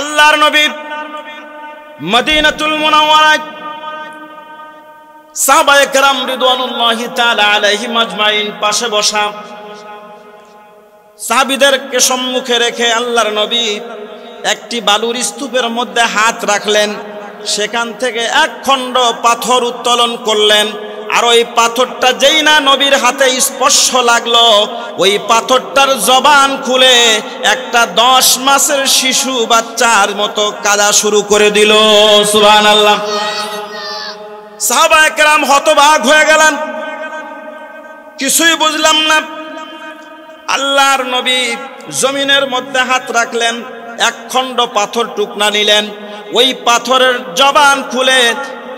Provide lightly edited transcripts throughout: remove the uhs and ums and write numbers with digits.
আল্লাহর নবী মদিনাতুল মুনাওয়ারায় সাহাবায়ে কেরাম রিদওয়ানুল্লাহি তাআলা আলাইহিম আজমাইন পাশে বসা, সাহাবীদেরকে সম্মুখে রেখে আল্লাহর নবী একটি বালুর স্তূপের মধ্যে হাত রাখলেন। সেখান থেকে এক খণ্ড পাথর উত্তোলন করলেন। আর ওই পাথরটা যেই না নবীর হাতে স্পর্শ লাগলো, ওই পাথরটার জবান খুলে একটা 10 মাসের শিশু বাচ্চার মতো কাঁদা শুরু করে দিল। সুবহানাল্লাহ। সাহাবায়ে কেরাম হতবাক হয়ে গেলেন, কিছুই বুঝলাম না। আল্লাহর নবী জমিনের মধ্যে হাত রাখলেন, এক খণ্ড পাথর টুকনা নিলেন, ওই পাথরের জবান খুলে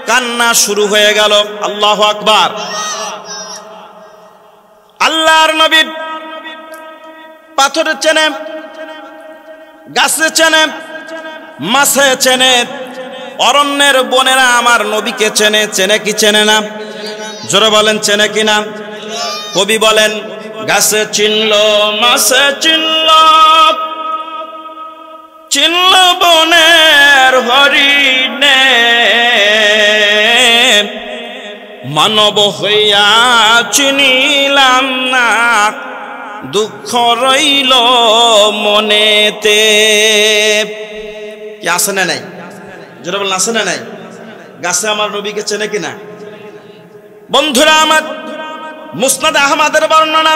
কান্না শুরু হয়ে গেল। আল্লাহু আকবার। আল্লাহর নবী পাথরে চেনে, গাছে চেনে, মাছে চেনে, অরণ্যের বনেরা আমার নবীকে চেনে। চেনে কি চেনে না? জোরে বলেন, চেনে কি না? কবি বলেন, গাছে চিনলো, মাছে চিনলো, চিনল বনের হরিণে, মানব হইয়া চিনিলাম না, দুঃখ রইল মনেতে। কি আছে না নাই? যেটা বলেন আছে না নাই? গাছে আমার নবীকে চেনে কিনা? বন্ধুরা আমার, মুসনাদ আহমদের বর্ণনা,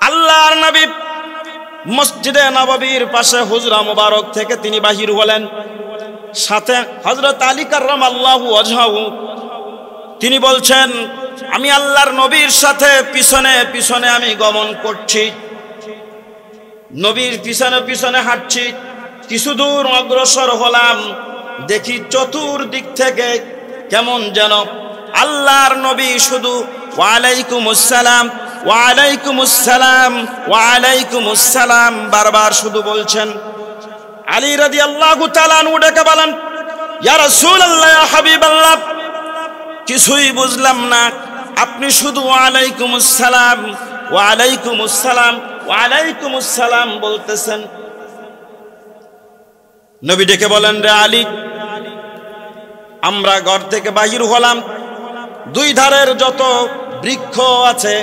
আল্লাহর নবী মসজিদে নববীর পাশে হুজরা মুবারক থেকে তিনি বাহির হলেন। সাথে হযরত আলী কাররামাল্লাহু ওয়াজহাহু, তিনি বলছেন, আমি আল্লাহর নবীর সাথে পিছনে পিছনে আমি গমন করছি, নবীর পিছনে পিছনে হাঁটছি। কিছু দূর অগ্রসর হলাম, দেখি চতুর্দিক থেকে কেমন যেন আল্লাহর নবী শুধু ওয়ালাইকুমুস সালাম, ওয়ালাইকুমুস সালাম, ওয়ালাইকুমুস সালাম বারবার শুধু বলছেন। আলী রাদিয়াল্লাহু তাআলা আনহু ডেকে বলেন, ইয়া রাসূলুল্লাহ, ইয়া হাবিবাল্লাহ, কিছুই বুঝলাম না, আপনি শুধু ওয়ালাইকুমুস সালাম, ওয়ালাইকুমুস সালাম, ওয়ালাইকুমুস সালাম বলতেছেন। নবী ডেকে বলেন, রে আলী, আমরা ঘর থেকে বাহির হলাম, দুই ধারের যত বৃক্ষ আছে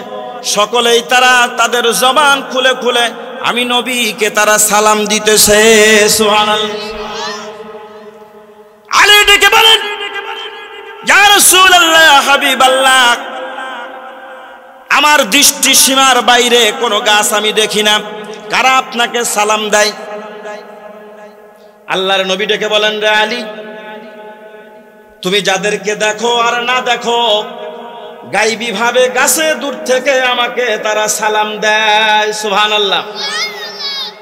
সকলেই তারা তাদের জবান খুলে খুলে আমি নবীকে তারা সালাম দিতেছে। সুবহানাল্লাহ। আলী ডেকে বলেন, ইয়া রাসূলুল্লাহ, ইয়া হাবিবাল্লাহ, আমার দৃষ্টি সীমার বাইরে কোনো গাছ আমি দেখি না, কারা আপনাকে সালাম দেয়? আল্লাহর নবী ডেকে বলেন, রে আলী, তুমি যাদেরকে দেখো আর না দেখো, গায়বী ভাবে গাছে দূর থেকে আমাকে তারা সালাম দেয়। সুবহানাল্লাহ।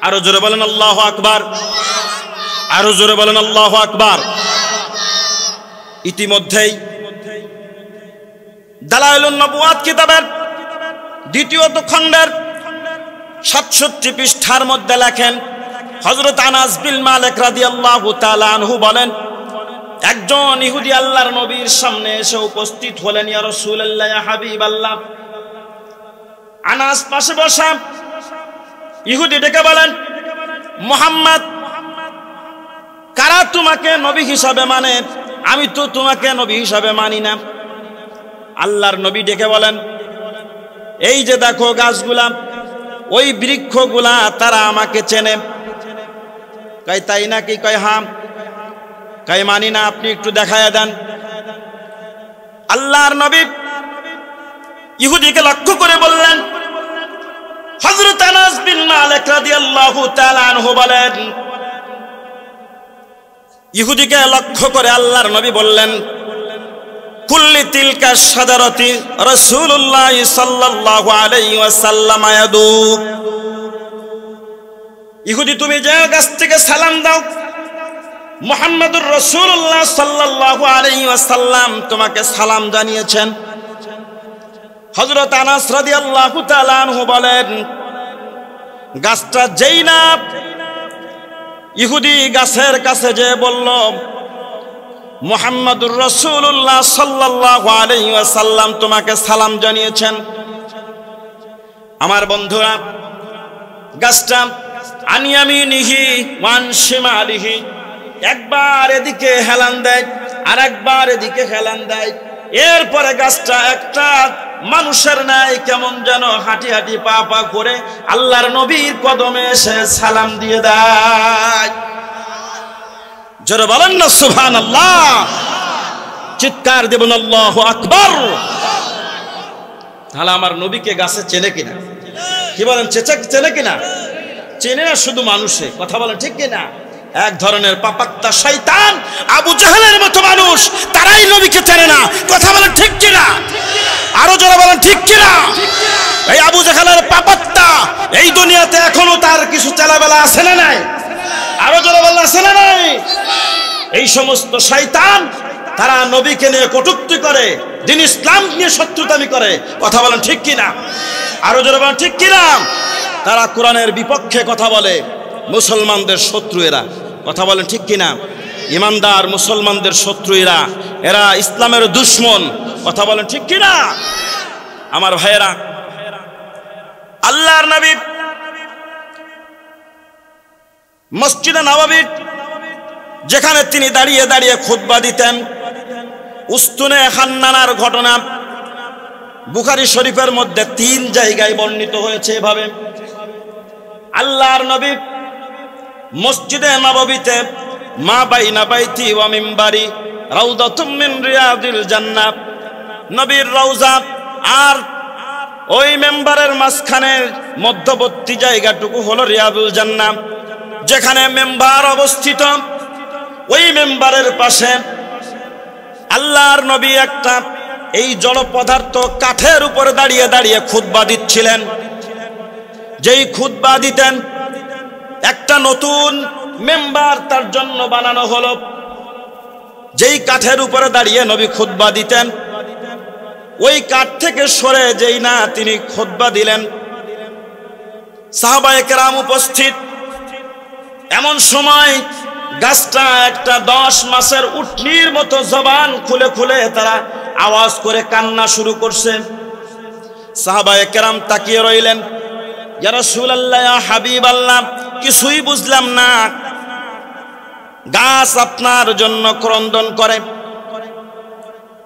আরো জোরে বলেন আল্লাহু আকবার, আরো জোরে বলেন আল্লাহু আকবার। ইতিমধ্যেই দালাইলুন নবুয়াত কিতাবের 2য় খণ্ডের 67 পৃষ্ঠার মধ্যে লেখেন, হযরত আনাস বিন মালিক রাদিয়াল্লাহু তাআলা আনহু বলেন, একজন ইহুদি আল্লাহর নবীর সামনে এসে উপস্থিত হলেন। ইয়া রাসূলুল্লাহ, ইয়া হাবিবাল্লাহ। আনাস পাশে বসা। ইহুদি ডেকে বলেন, মুহাম্মদ, কারা তোমাকে নবী হিসাবে মানে? আমি তো তোমাকে নবী হিসাবে মানি না। আল্লাহর নবী ডেকে বলেন, এই যে দেখো গাছগুলা, ওই বৃক্ষগুলা, তারা আমাকে চেনে। কয় তাই নাকি? কয় হাম। কয় মানি না, আপনি একটু দেখায়া দেন। আল্লাহর নবী ইহুদিকে লক্ষ্য করে বললেন, হযরত আনাস বিন মালিক রাদিয়াল্লাহু তাআলা আনহু বলেন, ইহুদিকে লক্ষ্য করে আল্লাহর নবী বললেন, কুল্লি তিলকা শাজারাতি রাসূলুল্লাহ সাল্লাল্লাহু আলাইহি ওয়াসাল্লাম ইয়াদু। ইহুদি, তুমি যে গাছ থেকে সালাম দাও, মুহাম্মদুর রাসূলুল্লাহ সাল্লাল্লাহু আলাইহি ওয়াসাল্লাম তোমাকে সালাম জানিয়েছেন। হযরত আনাস রাদিয়াল্লাহু তাআলা আনহু বলেন, গাছটা যেই না ইহুদি গাছের কাছে যে বলল, মুহাম্মদুর রাসূলুল্লাহ সাল্লাল্লাহু আলাইহি ওয়াসাল্লাম তোমাকে সালাম জানিয়েছেন। আমার বন্ধুরা, গাছটা আন ইয়ামিনিহি ওয়া আন শিমালিহি, একবার এদিকে হেলান দেয় আর একবার এদিকে হেলান দেয়। এরপরে গাছটা একটা মানুষের ন্যায় কেমন যেন হাঁটি হাঁটি পা পা করে আল্লাহর নবীর কদমে এসে সালাম দিয়ে দেয়। জোরে বলেন না সুবহানাল্লাহ, চিৎকার দেবেন আল্লাহু আকবার। তাহলে আমার নবীকে গাছে চেনে কিনা? কি বলেন, চেনে কিনা? চেনে না শুধু মানুষে, কথা বলেন ঠিক কিনা? এক ধরনের পাপাত্তা শয়তান আবু জাহেলের মতো মানুষ, তারাই নবীকে চেনে না, কথা বলেন ঠিক কিনা? আরো জোরে বলেন ঠিক কিনা? এই আবু জাহেলের পাপাত্তা এই দুনিয়াতে এখনো তার কিছু চেলাবেলা আছে না নাই? আরো জোরে বলেন আছে না নাই? এই সমস্ত শয়তান তারা নবীকে নিয়ে কটূক্তি করে, দিন ইসলাম নিয়ে শত্রুতামি করে, কথা বলেন ঠিক কিনা? আরো জোরে বলেন ঠিক কিনা? তারা কোরআনের বিপক্ষে কথা বলে, মুসলমানদের শত্রু এরা, কথা বলেন ঠিক কিনা? ইমানদার মুসলমানদের শত্রু এরা, এরা ইসলামের দুশমন, কথা বলেন ঠিক কিনা? আমার ভাইয়েরা, আল্লাহর নবী মসজিদে নববীর যেখানে তিনি দাঁড়িয়ে দাঁড়িয়ে খুতবা দিতেন, উস্তুনে খান্নানার ঘটনা বুখারী শরীফের মধ্যে 3 জায়গায় বর্ণিত হয়েছে এভাবে। আল্লাহর নবী মসজিদে নববীতে মা বাইনা বাইতি ওয়া মিম্বারি রাউদাতুম মিন রিয়াদিল জান্নাহ, নবীর রওজা আর ওই মেম্বারের মাঝখানে মধ্যবর্তী জায়গাটুকু হলো রিয়াদুল জান্নাহ, যেখানে মেম্বার অবস্থিত। ওই মেম্বারের পাশে আল্লাহর নবী একটা এই জড় পদার্থ কাঠের উপরে দাঁড়িয়ে দাঁড়িয়ে খুতবা দিচ্ছিলেন। যেই খুতবা দিতেন, একটা নতুন মেম্বার তার জন্য বানানো হলো। যেই কাঠের উপরে দাঁড়িয়ে নবী খুতবা দিতেন, ওই কাঠ থেকে সরে যেই না তিনি খুতবা দিলেন, সাহাবায়ে কেরাম উপস্থিত। এমন সময় গাছটা একটা 10 মাসের উটনির মতো জবান খুলে খুলে তারা আওয়াজ করে কান্না শুরু করছে। সাহাবায়ে কেরাম তাকিয়ে রইলেন, ইয়া রাসূলুল্লাহ, ইয়া হাবিবাল্লাহ, কিছুই বুঝলাম না, গাছ আপনার জন্য ক্রন্দন করে।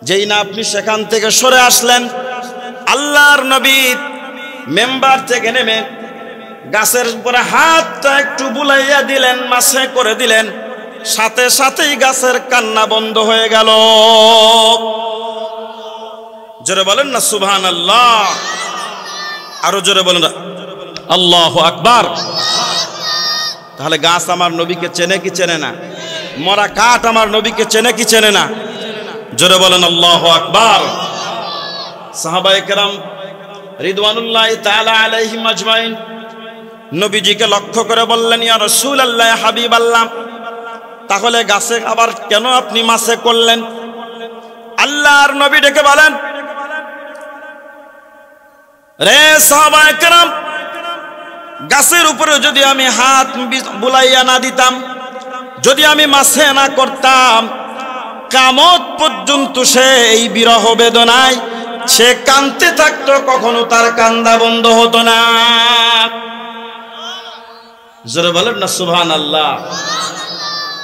যেই না আপনি সেখান থেকে সরে আসলেন, আল্লাহর নবী মেম্বার থেকে নেমে গাছের উপরে হাতটা একটু বুলাইয়া দিলেন, মাসে করে দিলেন, সাথে সাথেই গাছের কান্না বন্ধ হয়ে গেল। জোরে বলেন না সুবহানাল্লাহ, আরো জোরে বলেন আল্লাহু আকবার। তাহলে গাছ আমার নবীকে চেনে কি চেনে না? মরা কাঠ আমার নবীকে চেনে কি চেনে না? জোরে বলেন আল্লাহু আকবার। সাহাবায়ে কেরাম রিদওয়ানুল্লাহি তাআলা আলাইহিম আজমাইন নবীজিকে লক্ষ্য করে বললেন, ইয়া রাসূলুল্লাহ, ইয়া হাবিবাল্লাহ, তাহলে গাছে আবার কেন আপনি মাসে করলেন? আল্লাহর নবী ডেকে বলেন, রে সাহাবায়ে কেরাম, গাছের উপরে যদি আমি হাত বুলাইয়া না দিতাম, যদি আমি মাসে না করতাম, কিয়ামত পর্যন্ত সে এই বিরহ বেদনায় সে কাঁদতে থাকতো, কখনো তার কান্না বন্ধ হতো না। জোরে বলেন না সুবহানাল্লাহ,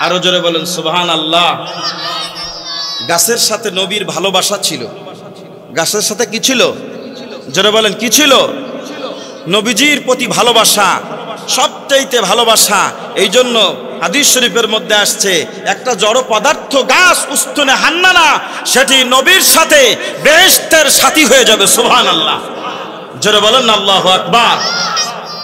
আরো জোরে বলেন সুবহানাল্লাহ। গাছের সাথে নবীর ভালোবাসা ছিল। গাছের সাথে কি ছিল? জোরে বলেন কি ছিল? নবীজির প্রতি ভালোবাসা, সবচাইতে ভালোবাসা। এই জন্য হাদিস শরীফের মধ্যে আসছে, একটা জড় পদার্থ গাছ উস্তুনে হান্নানা, সেটি নবীর সাথে বেহেশতের সাথী হয়ে যাবে। সুবহানাল্লাহ, জোরে বলেন আল্লাহু আকবার।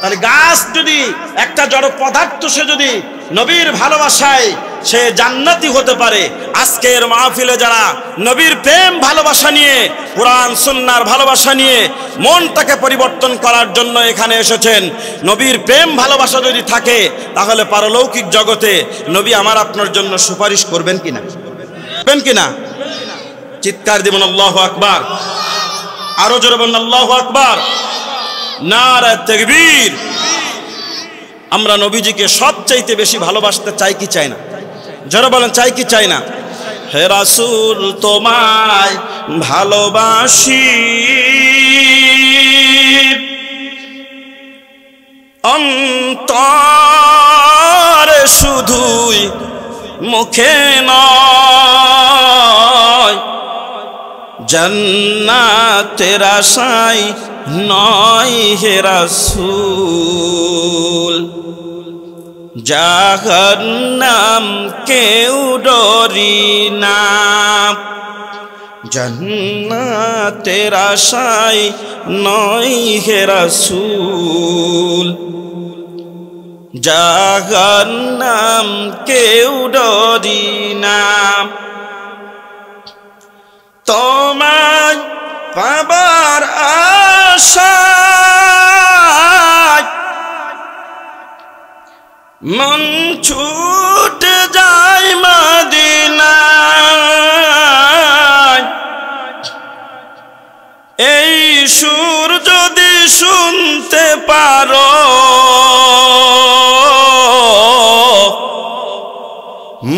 তাহলে গাছ যদি একটা জড় পদার্থ, সে যদি নবীর ভালোবাসায় সে জান্নাতি হতে পারে। আজকের মাহফিলে যারা নবীর প্রেম ভালোবাসা নিয়ে, কোরআন সুন্নাহর ভালোবাসা নিয়ে মনটাকে পরিবর্তন করার জন্য এখানে এসেছেন, নবীর প্রেম ভালোবাসা যদি থাকে, তাহলে পারলৌকিক জগতে নবী আমার আপনার জন্য সুপারিশ করবেন কিনা? করবেন কিনা? চিৎকার দিবেন আল্লাহু আকবার, আরো জোরে বলুন আল্লাহু আকবার, নারে তাকবীর। আমরা নবীজিকে সবচাইতে বেশি ভালোবাসতে চাই কি চাই না? যারা বলেন চাই কি চাই না? হে রাসূল, তোমায় ভালোবাসি, অন্তরে শুধুই মুখে নয়, জান্নাতের আশায় নয় হে রাসূল, জাহান্নাম কেউ ডরি না, জান্নাতের আশায় নয় হে রাসূল, জাহান্নাম কেউ ডরি না। তোমায় পাবার আশায় মন ছুটে যায় মদিনায়, এই সুর যদি শুনতে পারো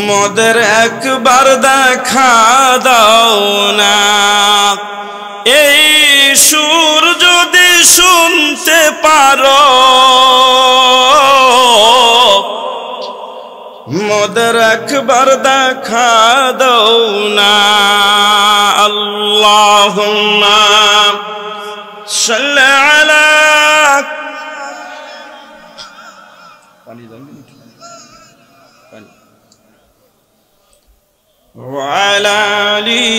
মোদের একবার দেখা দাও না, এই সুর যদি শুনতে পারো মোদের একবার দেখা দাও না। আল্লাহুম্মা সাল্লি আলা ওয়ালা আলি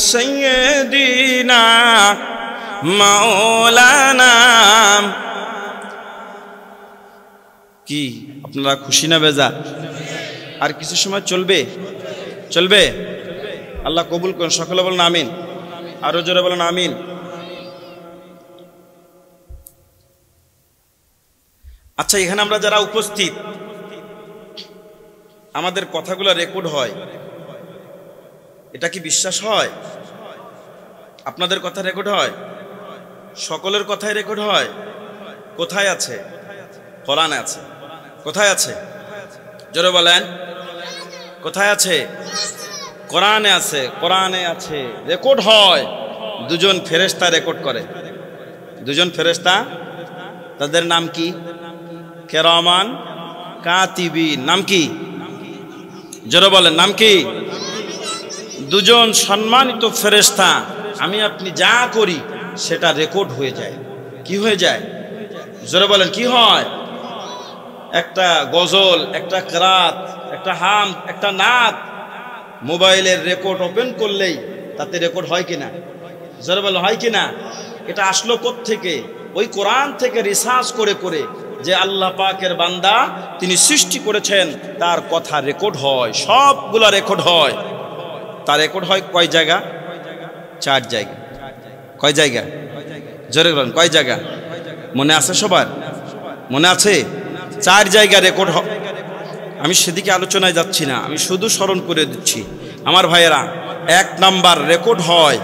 সাইয়্যিদিনা মাওলানা। কি আপনারা খুশি না বেজার? আর কিছু সময় চলবে, চলবে। আল্লাহ কবুল করুন। সকলে বলেন আমিন, আরো জোরে বলেন আমিন। আচ্ছা, এখানে আমরা যারা উপস্থিত, আমাদের কথাগুলো রেকর্ড হয়, এটা কি বিশ্বাস হয়? আপনাদের কথা রেকর্ড হয়? সকলের কথাই রেকর্ড হয়? কোথায় আছে? কোরআনে আছে। কোথায় আছে? জোরে বলেন, কোথায় আছে? কোরআনে আছে। কোরআনে আছে, রেকর্ড হয়। দুজন ফেরেশতা রেকর্ড করে, দুজন ফেরেশতা। তাদের নাম কি? কিরামান কাতিবিন। নাম কি? জোরে বলেন, নাম কি? দুজন সম্মানিত ফেরেশতা। আমি আপনি যা করি সেটা রেকর্ড হয়ে যায়। কি হয়ে যায়? জোরে বলেন, কি হয়? একটা গজল, একটা কেরাত, একটা হাম, একটা নাত মোবাইলের রেকর্ড ওপেন করলেই তাতে রেকর্ড হয় কিনা? জোরে বলেন, হয় কিনা? এটা আসলো কোত্থেকে? ওই কোরআন থেকে রিসার্চ করে করে যে আল্লাহ পাকের বান্দা তিনি সৃষ্টি করেছেন তার কথা রেকর্ড হয়, সবগুলা রেকর্ড হয়। তার রেকর্ড হয় কয় জায়গা? 4 জায়গা। কয় জায়গা? জোরে বলেন, কয় জায়গা? মনে আছে সবার? মনে আছে? 4 জায়গা রেকর্ড হয়। আমি সেদিকে আলোচনায় যাচ্ছি না, আমি শুধু স্মরণ করে দিচ্ছি আমার ভাইয়েরা। 1 নাম্বার রেকর্ড হয়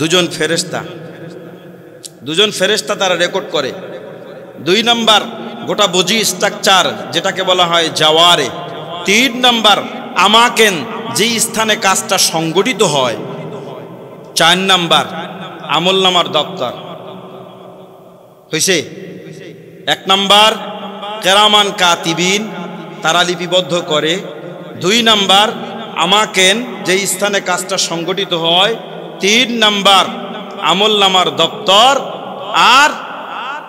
দুজন ফেরেশতা, দুজন ফেরেশতা তারা রেকর্ড করে। 2 নাম্বার গোটা বজি স্ট্রাকচার যেটাকে বলা হয় জাওয়ারে। 3 নাম্বার আমাকেন যে স্থানে কাজটা সংগঠিত হয়। 4 নাম্বার আমলনামার দপ্তর। হয়েছে? 1 নাম্বার কিরামান কাতিবিন, তারা লিপিবদ্ধ করে। 2 নাম্বার আমাকেন যে স্থানে কাজটা সংগঠিত হয়। 3 নাম্বার আমলনামার দপ্তর। আর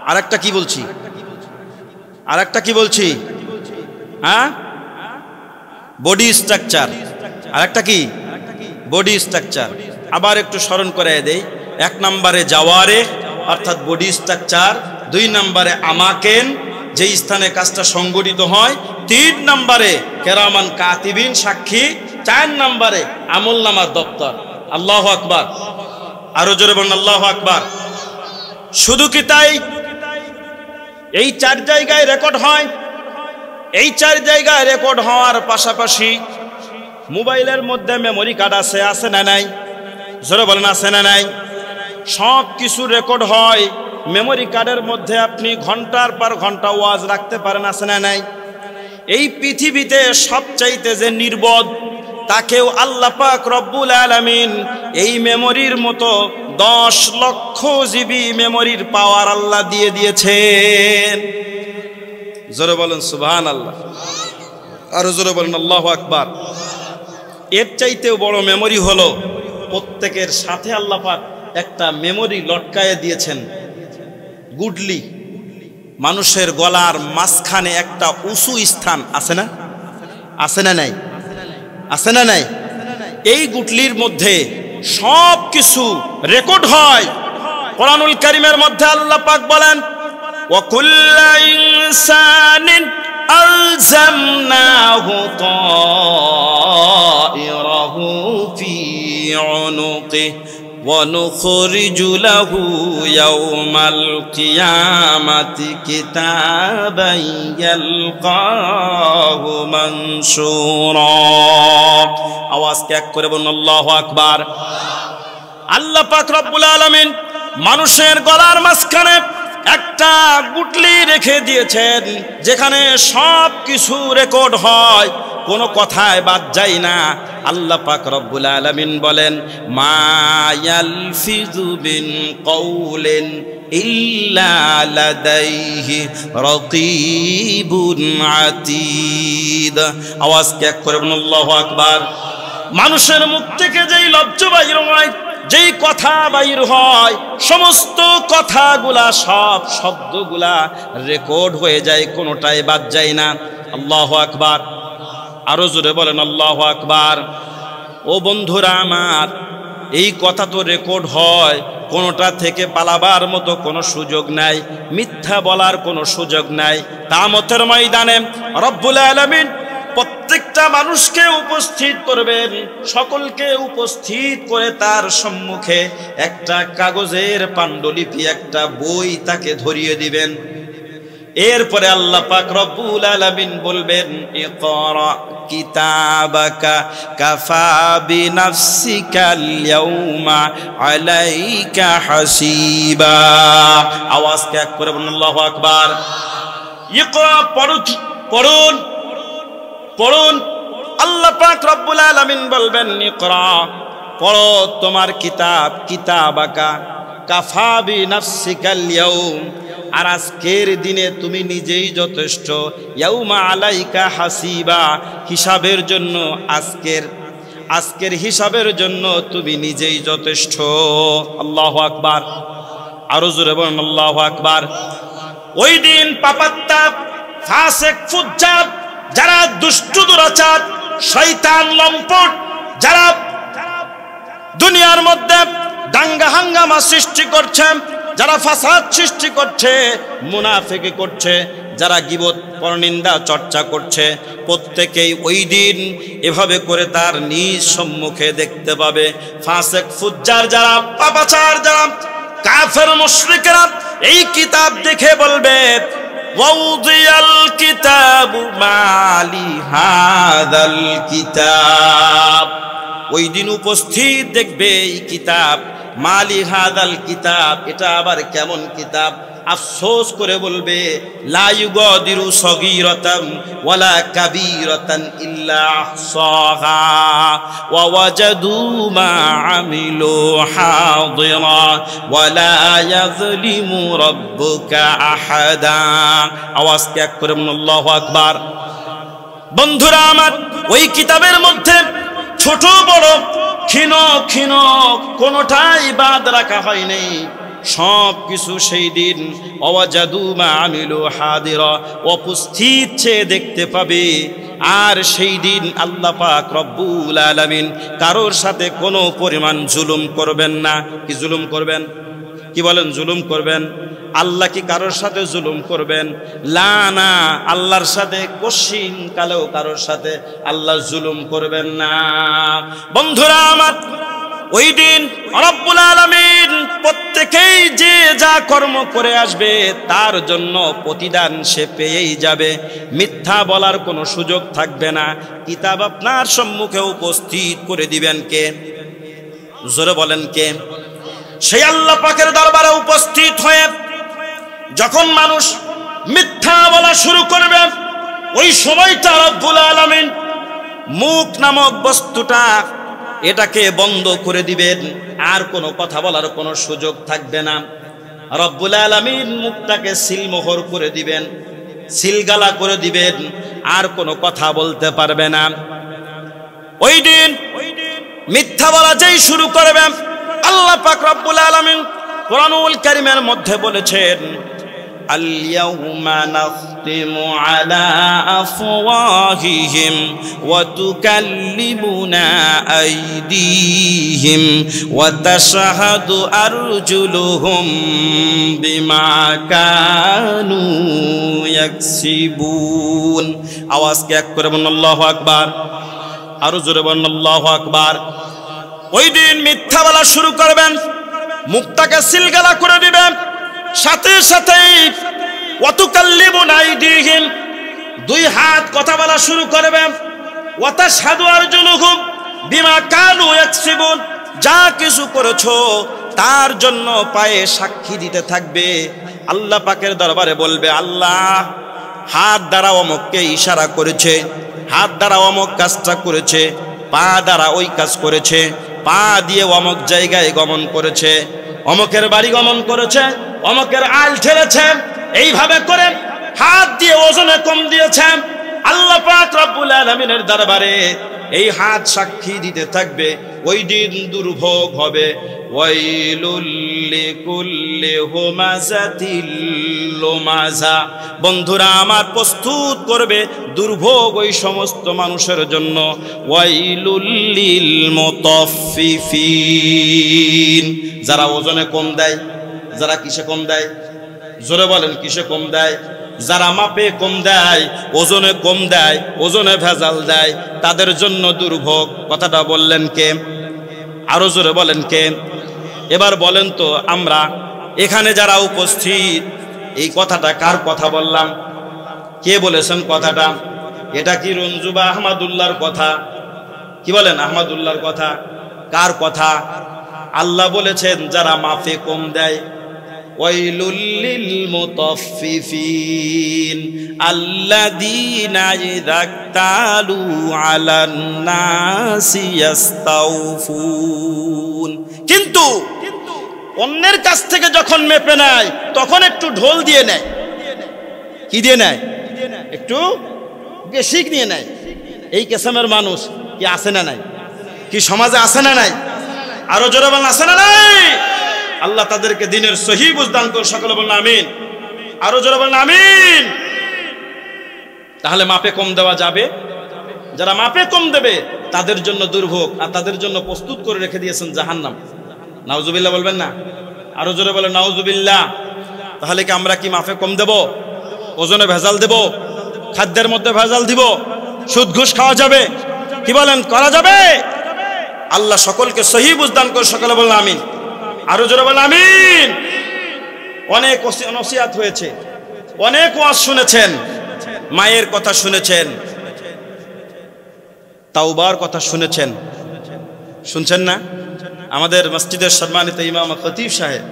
আরেকটা কি বলছি? আরেকটা কি বলছি? হ্যাঁ, বডি স্ট্রাকচার। আরেকটা কি? Body structure. আবার একটু স্মরণ করে দেই। 1 নম্বরে জাওয়ারে অর্থাৎ বডি স্ট্রাকচার, 2 নম্বরে আমাকেন যে স্থানে কাজটা সংগঠিত হয়, 3 নম্বরে কিরামান কাতিবিন সাক্ষী, 4 নম্বরে আমলনামার দপ্তর। আল্লাহু আকবার। আরো জোরে বলুন আল্লাহু আকবার। শুধু কি তাই? এই 4 জায়গায় রেকর্ড হয়। এই 4 জায়গায় রেকর্ড হওয়ার পাশাপাশি মোবাইলের মধ্যে মেমোরি কার্ড আছে, আছে না নাই? জোরে বলেন, আছে না নাই? সব কিছু রেকর্ড হয় মেমোরি কার্ডের মধ্যে। আপনি ঘন্টার পর ঘন্টা ওয়াজ রাখতে পারেন, আছে না নাই? এই পৃথিবীতে সবচাইতে যে নির্বোধ তাকেও আল্লাহ পাক রব্বুল আলামিন এই মেমোরির মতো 10 লক্ষ জিবি মেমোরির পাওয়ার আল্লাহ দিয়ে দিয়েছেন। জোরে বলেন সুবহানাল্লাহ, আরো জোরে বলেন আল্লাহু আকবার। এর চাইতেও বড় মেমোরি হলো প্রত্যেকের সাথে আল্লাহ পাক একটা মেমোরি লটকায়ে দিয়েছেন। গুডলি, মানুষের গলার মাঝখানে একটা উঁচু স্থান আছে না? আছে না নাই? আছে না নাই? এই গুটলির মধ্যে সব কিছু রেকর্ড হয়। কোরআনুল কারীমের মধ্যে আল্লাহ পাক বলেন, ওয়া কুল্লু ইনসানিন আলজামনাহু তায়রাহু ফি উনুকিহি ওয়া নুখরিজু লাহু ইয়াওমাল কিয়ামাতি কিতাবান ইয়ালকাহু মানশুরা। আওয়াজ ত্যাগ করে বলুন আল্লাহু আকবার। আল্লাহ পাক রব্বুল আলামিন মানুষের গলার মাঝখানে একটা গুটলি রেখে দিয়েছেন, যেখানে সব কিছু রেকর্ড হয়, কোনো কথায় বাদ যায় না। আল্লাহ পাক রব্বুল আলামিন বলেন, মা ইয়ালফিযু মিন কাওলিন ইল্লা লাদাইহি রাকীবুন আতীদ। আওয়াজ ত্যাগ করে বলুন আল্লাহু আকবার। মানুষের মুখ থেকে যেই লফজ বাইর হয়, যেই কথা বাইর হয়, সমস্ত কথাগুলা, সব শব্দগুলা রেকর্ড হয়ে যায়, কোনোটাই বাদ যায় না। আল্লাহু আকবার, আরো জোরে বলেন আল্লাহু আকবার। ও বন্ধুরা আমার, এই কথা তো রেকর্ড হয়, কোনোটা থেকে পালাবার মতো কোনো সুযোগ নাই, মিথ্যা বলার কোনো সুযোগ নাই। কিয়ামতের ময়দানে রব্বুল আলামিন প্রত্যেকটা মানুষকে উপস্থিত করবেন, সকলকে উপস্থিত করে তার সম্মুখে একটা কাগজের পাণ্ডুলিপি, একটা বই তাকে ধরিয়ে দিবেন। এরপরে আল্লাহ পাক রব্বুল আলামিন বলবেন, ইকরা কিতাবাকা কাফা বিনাফসিকাল ইয়াউমা আলাইকা হাসিবা। আওয়াজ ত্যাগ করে বলুন আল্লাহু আকবার। ইকরা, পড়ুন পড়ুন। আল্লাহ পাক রব্বুল আলামিন বলবেন, ইকরা, পড়ো তোমার কিতাব, কিতাবাকা কাফা বিনাফসিকাল ইয়াউম, আর আজকের দিনে তুমি নিজেই যথেষ্ট, ইয়াউমা আলাইকা হাসিবা, হিসাবের জন্য, আজকের হিসাবের জন্য তুমি নিজেই যথেষ্ট। আল্লাহু আকবার, আরো জোরে বলুন আল্লাহু আকবার। ওই দিন পাপাত্তা, ফাসিক, ফুজ্জার, যারা দুষ্ট দুরাচার, শয়তান, লম্পট, যারা দুনিয়ার মধ্যে দাঙ্গা হাঙ্গামা সৃষ্টি করছে, যারা ফাসাদ সৃষ্টি করছে, মুনাফিকি করছে, যারা গীবত, পরনিন্দা, চর্চা করছে, প্রত্যেকেই ওই দিন এভাবে করে তার নিজ সম্মুখে দেখতে পাবে। ফাসিক, ফুজ্জার, যারা পাপাচার, যারা কাফের, মুশরিকরা এই কিতাব দেখে বলবে, ওয়াউদিয়াল কিতাবু মালি হাদাল কিতাব। ওই দিন উপস্থিত দেখবে এই কিতাব, মালি হাদাল কিতাব, এটা আবার কেমন কিতাব? আফসোস করে বলবে, লা ইউগাদিরু সগীরাতান ওয়ালা কাবীরাতান ইল্লা আহসাহা ওয়া ওয়াজাদু মা আমিলু হাদিরা ওয়ালা ইয়াযলিমু রাব্বুকা আহাদা। আওয়াজ ত্যাগ করে বলুন আল্লাহু আকবার। বন্ধুরা আমার, ওই কিতাবের মধ্যে ছোট বড়, ক্ষীণ ক্ষীণ কোনোটাই বাদ রাখা হয়নি, সব কিছু সেই দিন ওয়াজাদু মা আমিলু হাদিরা, উপস্থিত সে দেখতে পাবে। আর সেই দিন আল্লাহ পাক রব্বুল আলামিন কারোর সাথে কোনো পরিমাণ জুলুম করবেন না। কি জুলুম করবেন? কি বলেন? জুলুম করবেন? আল্লাহ কি কারোর সাথে জুলুম করবেন? না, আল্লাহর সাথে কশিন কালেও কারোর সাথে আল্লাহ জুলুম করবেন না। বন্ধুরা আমার, ওই দিন রব্বুল আলামিন প্রত্যেকেই যে যা কর্ম করে আসবে তার জন্য প্রতিদান সে পেয়েই যাবে, মিথ্যা বলার কোনো সুযোগ থাকবে না। কিতাব আপনার সম্মুখে উপস্থিত করে দিবেন কে? জোরে বলেন কে? সেই আল্লাহ পাকের দরবারে উপস্থিত হয়ে যখন মানুষ মিথ্যা বলা শুরু করবে, ওই সময়টা রব্বুল আলামিন মুখ নামক বস্তুটা এটাকে বন্ধ করে দিবেন, আর কোনো কথা বলার কোনো সুযোগ থাকবে না। রব্বুল আলামিন মুখটাকে সিলমোহর করে দিবেন, সিলগালা করে দিবেন, আর কোনো কথা বলতে পারবে না। ওই দিন মিথ্যা বলা যেই শুরু করবে, আল্লাহ পাক রব্বুল আলামিন কুরআনুল কারীমের মধ্যে বলেছেন, আল-ইয়াউমা নাখতিমু আলা আফওয়াহিহিম ওয়া তুকাল্লিমুনা আইদিহিম ওয়া তাশহাদু আরজুলুহুম বিমা কানু ইয়াকসিবুন। আওয়াজকে এক করে বলুন আল্লাহু আকবার, আরো জোরে বলুন আল্লাহু আকবার। ওই দিন মিথ্যা বলা শুরু করবেন, মুখটাকে সিলগালা করে দিবেন, সাথে সাথেই ওয়াতুকাল্লিমুনা আইদিহিম, দুই হাত কথা বলা শুরু করবে, ওয়া তাশহাদু আরজুলুহুম বিমা কানু ইয়াকসিবুন, যা কিছু করেছো তার জন্য পায়ে সাক্ষী দিতে থাকবে। আল্লাহ পাকের দরবারে বলবে, আল্লাহ হাত দ্বারা অমুককে ইশারা করেছে, হাত দ্বারা অমুক কাজটা করেছে, পা দ্বারা ওই কাজ করেছে, পা দিয়ে অমুক জায়গায় গমন করেছে, অমুকের বাড়ি গমন করেছে, অমুকের আল ঠেলেছে, এইভাবে করে হাত দিয়ে ওজনে কম দিয়েছেন। আল্লাহ পাক রব্বুল আলামিনের দরবারে এই হাত সাক্ষী দিতে থাকবে। ওই দিন দুর্ভোগ হবে, ওয়াইলুল লিকুল্লি হুমাযাতিল লুমাযা। বন্ধুরা আমার, প্রস্তুত করবে দুর্ভোগ ওই সমস্ত মানুষের জন্য। ওয়াইলুল লিল মুতাফফিফিন, যারা ওজনে কম দেয়, যারা কিসে কম দেয়, জোরে বলেন কিসে কম দেয়, যারা মাপে কম দেয়, ওজনে কম দেয়, ওজনে ভেজাল দেয়, তাদের জন্য দুর্ভোগ। কথাটা বললেন কে? আরো জোরে বলেন কে? এবার বলেন তো, আমরা এখানে যারা উপস্থিত, এই কথাটা কার কথা বললাম? কে বলেছেন কথাটা? এটা কি রঞ্জু বা আহমদুল্লাহর কথা? কি বলেন, আহমদুল্লাহর কথা? কার কথা? আল্লাহ বলেছেন যারা মাপে কম দেয়। ওয়াইলুল লিল মুতাফফিফিন আল্লাযীনা ইযা তালু আলান নাসি ইস্তাওফুন। কিন্তু অন্যের কাছ থেকে যখন মেপে নেয় তখন একটু ঢোল দিয়ে নেয়। কি দিয়ে নেয়? একটু বেশি নিয়ে নেয়। এই কিসমের মানুষ কি আছে না নাই? কি সমাজে আছে না নাই? আরো জোরে বলেন, আছে না নাই? আল্লাহ তাদেরকে দিনের সহি বুঝদান করুন। সকলে বলেন আমিন। আরো জোরে বলেন আমিন। তাহলে মাপে কম দেওয়া যাবে? যারা মাপে কম দেবে তাদের জন্য দুর্ভোগ, আর তাদের জন্য প্রস্তুত করে রেখে দিয়েছেন জাহান্নাম। নাউজুবিল্লাহ বলবেন না? আরো জোরে বলেন নাউজুবিল্লাহ। তাহলে কি আমরা কি মাপে কম দেব? ওজনে ভেজাল দেব? খাদ্যের মধ্যে ভেজাল দিব? সুদ ঘুষ খাওয়া যাবে? কি বলেন, করা যাবে? আল্লাহ সকলকে সহি বুঝদান করে। সকলে বলেন আমিন। আরো জোরে বলেন আমিন। অনেক নসিহত হয়েছে, অনেক ওয়াজ শুনেছেন, মায়ের কথা শুনেছেন, তাওবার কথা শুনেছেন, শুনছেন না? আমাদের মসজিদের সম্মানিত ইমাম খতিব সাহেব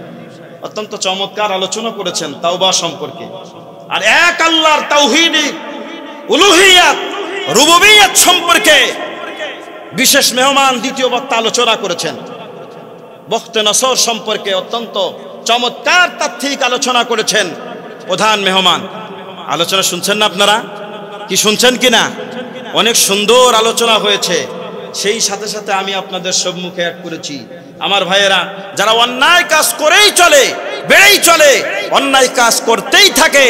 অত্যন্ত চমৎকার আলোচনা করেছেন তাওবা সম্পর্কে। আর এক আল্লাহর তাওহীদ, উলুহিয়াত, রুবুবিয়্যাত সম্পর্কে বিশেষ মেহমান দ্বিতীয় বক্তা আলোচনা করেছেন। বখতে নসর সম্পর্কে অত্যন্ত চমৎকার তাত্ত্বিক আলোচনা করেছেন প্রধান মেহমান। আলোচনা শুনছেন না আপনারা? কি শুনছেন কিনা? অনেক সুন্দর আলোচনা হয়েছে। সেই সাথে সাথে আমি আপনাদের সম্মুখে অ্যাড করেছি, আমার ভাইয়েরা, যারা অন্যায় কাজ করেই চলে, বেড়েই চলে, অন্যায় কাজ করতেই থাকে,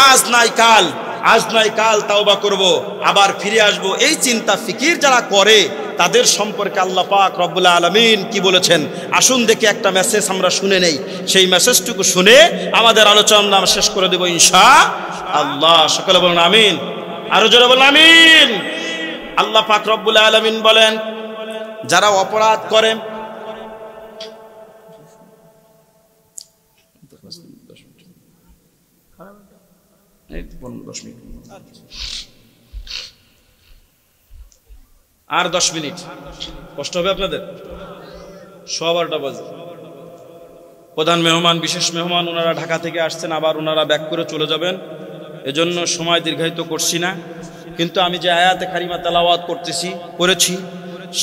আজ নাই কাল, আজ নাই কাল তাওবা করব, আবার ফিরে আসব, এই চিন্তা ফিকির যারা করে তাদের সম্পর্কে আল্লাহ পাক রব্বুল আলামিন কি বলেছেন? আসুন দেখি একটা মেসেজ আমরা শুনে নেই। সেই মেসেজটুকু শুনে আমাদের আলোচনা আমরা শেষ করে দেব ইনশাআল্লাহ। সকলে বলুন আমিন। আরো জোরে বলুন আমিন। আল্লাহ পাক রব্বুল আলামিন বলেন, যারা অপরাধ করে, আর 10 মিনিট কষ্ট হবে আপনাদের, 12:15 বাজে। প্রধান মেহমান, বিশেষ মেহমান, ওনারা ঢাকা থেকে আসছেন, আবার ওনারা ব্যাক করে চলে যাবেন, এজন্য সময় দীর্ঘায়িত করছি না। কিন্তু আমি যে আয়াতে কারিমা তেলাওয়াত করেছি,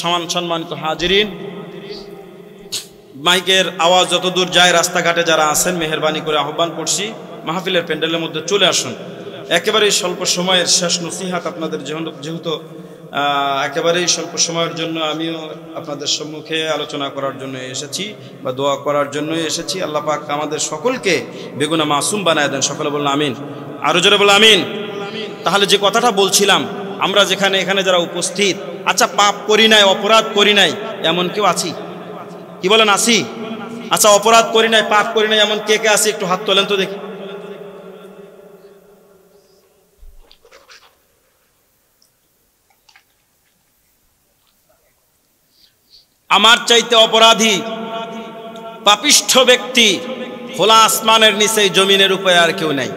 সম্মানিত হাজিরিন, মাইকের আওয়াজ যতদূর যায় রাস্তাঘাটে যারা আছেন মেহেরবানি করে আহ্বান করছি মাহফিলের প্যান্ডেলের মধ্যে চলে আসুন। একেবারেই স্বল্প সময়ের শেষ নসিহাত আপনাদের, যেহেতু একেবারেই স্বল্প সময়ের জন্য আমিও আপনাদের সম্মুখে আলোচনা করার জন্য এসেছি বা দোয়া করার জন্যই এসেছি। আল্লাহ পাক আমাদের সকলকে বেগুনা মাসুম বানায় দেন। সকলে বলুন আমিন, আরো জোরে বলুন আমিন। তাহলে যে কথাটা বলছিলাম, আমরা এখানে যারা উপস্থিত, আচ্ছা পাপ করি নাই, অপরাধ করি নাই এমন কেউ আছি? কি বলেন আছি? আচ্ছা অপরাধ করি নাই, পাপ করি নাই এমন কে কে আছে একটু হাত তোলেন তো দেখি। আমার চাইতে অপরাধী পাপিষ্ঠ ব্যক্তি খোলা আসমানের নিচে জমিনের উপরে আর কেউ নাই।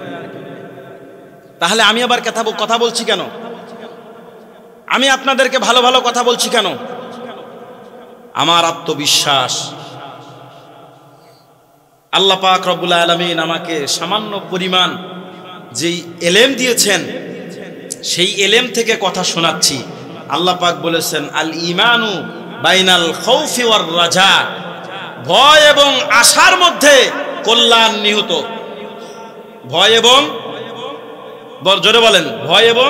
তাহলে আমি আবার কথা বলছি কেন? আমি আপনাদেরকে ভালো ভালো কথা বলছি কেন? আমার আত্মবিশ্বাস, আল্লাহ পাক রব্বুল আলামিন আমাকে সামান্য পরিমাণ যেই এলেম দিয়েছেন সেই এলেম থেকে কথা শোনাচ্ছি। আল্লাহ পাক বলেছেন আল ঈমানু বাইনাল খাউফি ওয়ার রাজা, ভয় এবং আশার মধ্যে কল্যাণ নিহিত। ভয় এবং, জোরে বলেন, ভয় এবং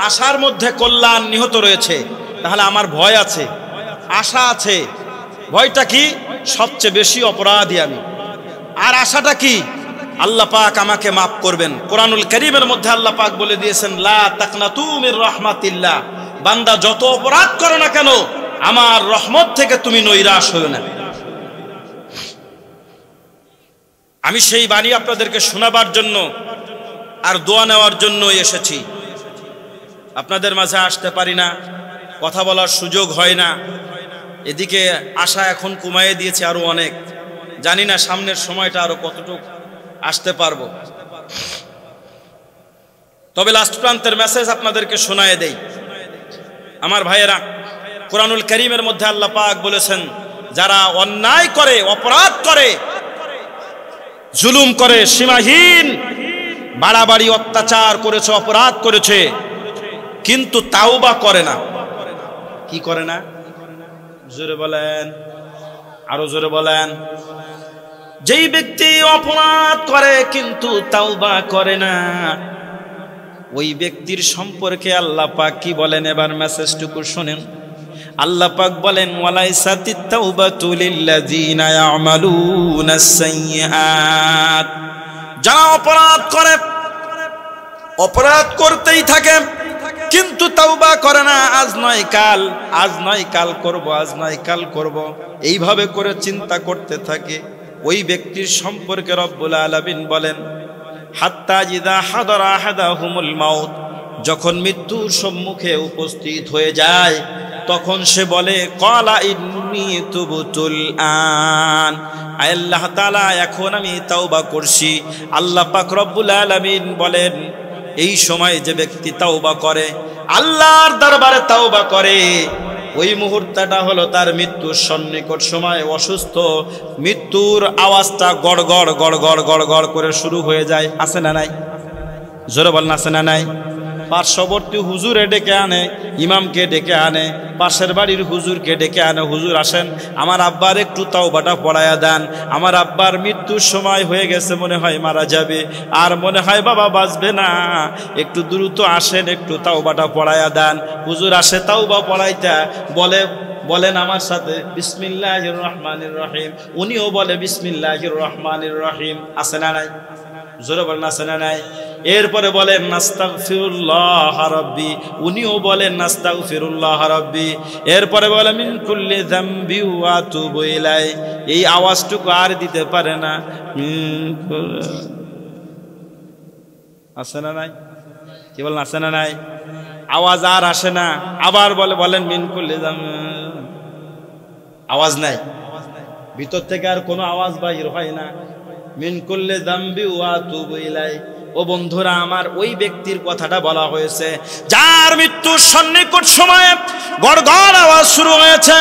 আশার মধ্যে কল্যাণ নিহিত রয়েছে। তাহলে আমার ভয় আছে, আশা আছে। ভয়টা কি? সবচেয়ে বেশি অপরাধী আমি। আর আশাটা কি? আল্লাহ পাক আমাকে মাফ করবেন। কোরআনুল কারীমের মধ্যে আল্লাহ পাক বলে দিয়েছেন লা তাকনাতু মির রাহমাতিল্লাহ, বান্দা যত অপরাধ করো না কেন আমার রহমত থেকে তুমি নৈরাশ হও না। আমি সেই বাণী আপনাদেরকে শোনাবার জন্য আর দোয়া নেওয়ার জন্য এসেছি। আপনাদের মাঝে আসতে পারি না, কথা বলার সুযোগ হয় না। এদিকে আশা এখন কমাইয়ে দিয়েছে আরো অনেক, জানি না সামনের সময়টা আরো কতটুকু আসতে পারবো। তবে লাস্ট প্রান্তের মেসেজ আপনাদেরকে শোনায় দেই। আমার ভাইয়েরা, কোরআনুল কারীমের মধ্যে আল্লাহ পাক বলেছেন যারা অন্যায় করে, অপরাধ করে, জুলুম করে, সীমাহীন বাড়াবাড়ি অত্যাচার করেছে, অপরাধ করেছে, কিন্তু তাওবা করে না। কি করে না? জোরে বলেন, আরো জোরে বলেন। যেই ব্যক্তি অপরাধ করে কিন্তু তাওবা করে না, ওই ব্যক্তির সম্পর্কে আল্লাহ পাক কি বলেন? এবার মেসেজটুকু শুনেন। আল্লাহ পাক বলেন ওয়ালাইসাতিত তাওবাতু লিল্লাযিনা ইয়ামালুনাস সাইয়্যাত, যারা অপরাধ করে, অপরাধ করতেই থাকে কিন্তু তাওবা করে না, আজ নয় কাল, আজ নয় কাল করব, আজ নয় কাল করব, এইভাবে করে চিন্তা করতে থাকে, ওই ব্যক্তির সম্পর্কে রব্বুল আলামিন বলেন হাত্তা ইযা হাদারা আহাদাহুমুল মাউত, যখন মৃত্যুর সম্মুখে উপস্থিত হয়ে যায় তখন সে বলে ক্বালা ইন্নী তুবতুল আন, আল্লাহ তাআলা এখন আমি তাওবা করছি। আল্লাহ পাক রব্বুল আলামিন বলেন এই সময় যে ব্যক্তি তাওবা করে, আল্লাহর দরবারে তাওবা করে, ওই মুহূর্তটা হলো তার মৃত্যুর সন্নিকট সময়। অসুস্থ, মৃত্যুর আওয়াজটা গড়গড় গড়গড় গড়গড় করে শুরু হয়ে যায়। আছে না নাই? জোরে বলেন আছে না নাই? পার্শ্ববর্তী হুজুরে ডেকে আনে, ইমামকে ডেকে আনে, পাশের বাড়ির হুজুরকে ডেকে আনে, হুজুর আসেন আমার আব্বার একটু তাওবাটা পড়ায়া দেন, আমার আব্বার মৃত্যুর সময় হয়ে গেছে, মনে হয় মারা যাবে, আর মনে হয় বাবা বাঁচবে না, একটু দ্রুত আসেন, একটু তাওবাটা পড়ায়া দেন। হুজুর আসে তাওবা পড়াইতা, বলেন আমার সাথে বিসমিল্লাহির রহমানির রহিম, উনিও বলে বিসমিল্লাহির রহমানির রহিম। আছে না নাই? জোরে বলেন আছে না নাই? এরপরে বলেন নাস্তাগফিরুল্লাহ রাব্বি, উনিও বলেন নাস্তাগফিরুল্লাহ রাব্বি। এরপরে বলে মিন কুল্লি যামবি ওয়া আতুবু ইলাই, এই আওয়াজটুকু আর দিতে পারে না। আছে না নাই? কি বলেন আছে না নাই? আওয়াজ আর আসে না। আবার বলেন মিন কুল্লি আওয়াজ নাই, ভিতর থেকে আর কোনো আওয়াজ বাহির হয় না। মিন কুল্লি যামবি ওয়া আতুবু ইলাই। ও বন্ধুরা আমার, ওই ব্যক্তির কথাটা বলা হয়েছে যার মৃত্যুর সন্নিকট সময়ে গড়গড় আওয়াজ শুরু হয়েছে।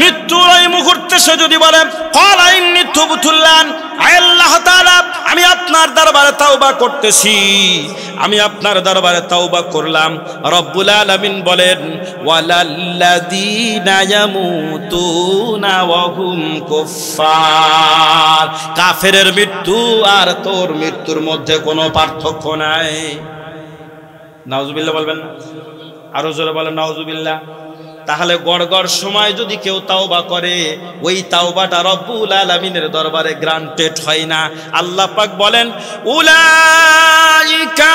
মৃত্যুর এই মুহূর্তে সে যদি বলে ক্বালা ইন্নী তুবতুল আন, আয় আল্লাহ তাআলা, আমি আপনার দরবারে তাওবা করতেছি, আমি আপনার দরবারে তাওবা করলাম। রব্বুল আলামিন বলেন ওয়ালাল্লাযীনা ইয়ামুতুনা ওয়া হুম কুফফার, কাফেরের মৃত্যু আর তোর মৃত্যুর মধ্যে কোনো পার্থক্য নাই। নাউজুবিল্লাহ বলবেন না? আরো জোরে বলেন নাউজুবিল্লাহ। তাহলে গড়গড় সময় যদি কেউ তাওবা করে, ওই তাওবাটা রব্বুল আলামিনের দরবারে গ্রান্টেড হয় না। আল্লাহ পাক বলেন উলাইকা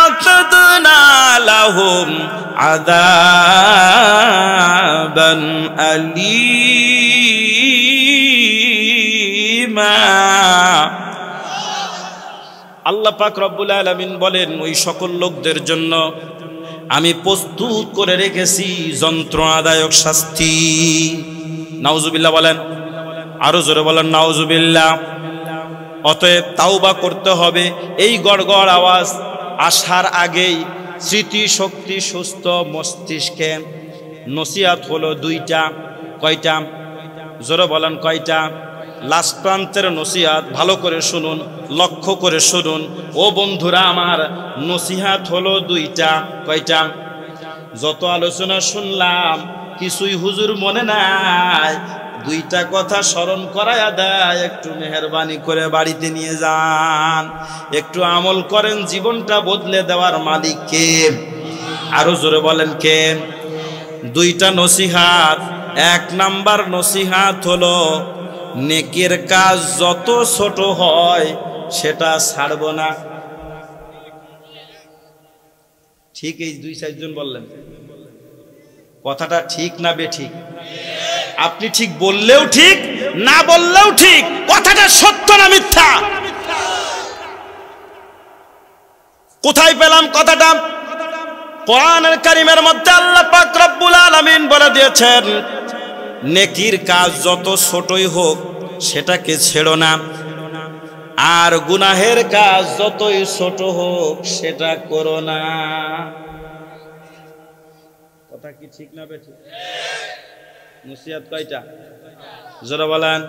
আ'তাদনা লাহুম আযাবান আলীমা। আল্লাহ পাক রব্বুল আলামিন বলেন ওই সকল লোকদের জন্য আমি প্রস্তুত করে রেখেছি যন্ত্রণাদায়ক শাস্তি। নাউজুবিল্লাহ বলেন, আরো জোরে বলেন নাউজুবিল্লাহ। অতএব তাওবা করতে হবে। এই গড়গড় আওয়াজ আসার আগেই স্মৃতি শক্তি সুস্থ মস্তিষ্কে নসিহত হলো দুইটা। কয়টা? জোরে বলেন কয়টা? লাস্ট প্রান্তের নসিহত ভালো করে শুনুন, লক্ষ্য করে শুনুন। ও বন্ধুরা আমার, নসিহত হলো দুইটা। কয়টা? যত আলোচনা শুনলাম কিছুই হুজুর মনে নাই, দুইটা কথা স্মরণ করায়া দেয়, একটু মেহেরবানি করে বাড়িতে নিয়ে যান, একটু আমল করেন, জীবনটা বদলে দেওয়ার মালিক কে? আরো জোরে বলেন কে? দুইটা নসিহত। এক নাম্বার নসিহত হলো নেকের কাজ যত ছোট হয় সেটা ছাড়ব না। ঠিক এই দুই চারজন বললেন, কথাটা ঠিক না বেঠিক? আপনি ঠিক বললেও ঠিক, না বললেও ঠিক, কথাটা সত্য না মিথ্যা? কোথায় পেলাম কথাটা? কোরআনের কারীমের মধ্যে আল্লাহ পাক রব্বুল আলামিন বলে দিয়েছেন নেকির কাজ যত ছোটই হোক সেটাকে ছেড়ো না, আর গুনাহের কাজ যতই ছোট হোক সেটা করো না। কথা কি ঠিক না বেঠিক? নসিহত কয়টা? জোরে বলেন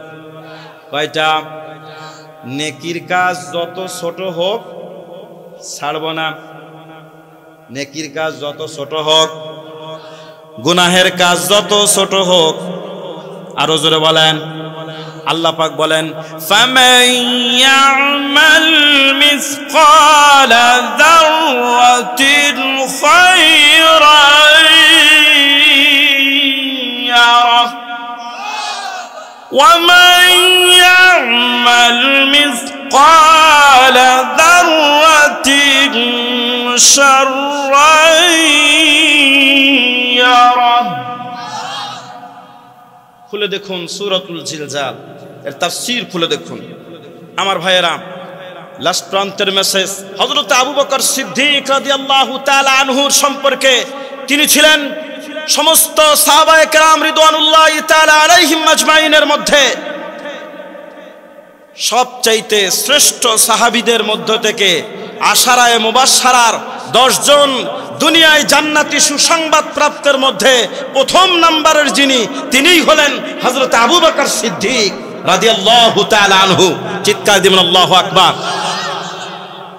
কয়টা? নেকির কাজ যত ছোট হোক ছাড়ব না, নেকির কাজ যত ছোট হোক, গুনাহের কাজ যত ছোট হোক। আরো জোরে বলেন। আল্লাহ পাক বলেন ফামান ইয়ামাল মিসকালা যাররাতিন খায়রান ইয়ারাহ ওয়া মান ইয়ামাল মিসকালা যাররাতিন শাররান ইয়ারাহ। খুলে দেখুন সূরাতুল জিলজাল এর তাফসীর খুলে দেখুন আমার ভাইয়েরা। লাস্ট প্রান্তের মেসেজ হযরত আবু বকর সিদ্দিক রাদিয়াল্লাহু তাআলা আনহুর সম্পর্কে। তিনি ছিলেন সমস্ত সাহাবায়ে কেরাম রিদওয়ানুল্লাহি তাআলা আলাইহিম আজমাইনের মধ্যে সবচাইতে শ্রেষ্ঠ সাহাবীদের মধ্য থেকে আশারায়ে মুবাশশারার 10 জন দুনিয়ায় জান্নাতি সুসংবাদ প্রাপ্তের মধ্যে প্রথম নাম্বারের যিনি, তিনিই হলেন হযরত আবু বকর সিদ্দিক রাদিয়াল্লাহু তাআলা আনহু। চিৎকার দিবেন আল্লাহু আকবার।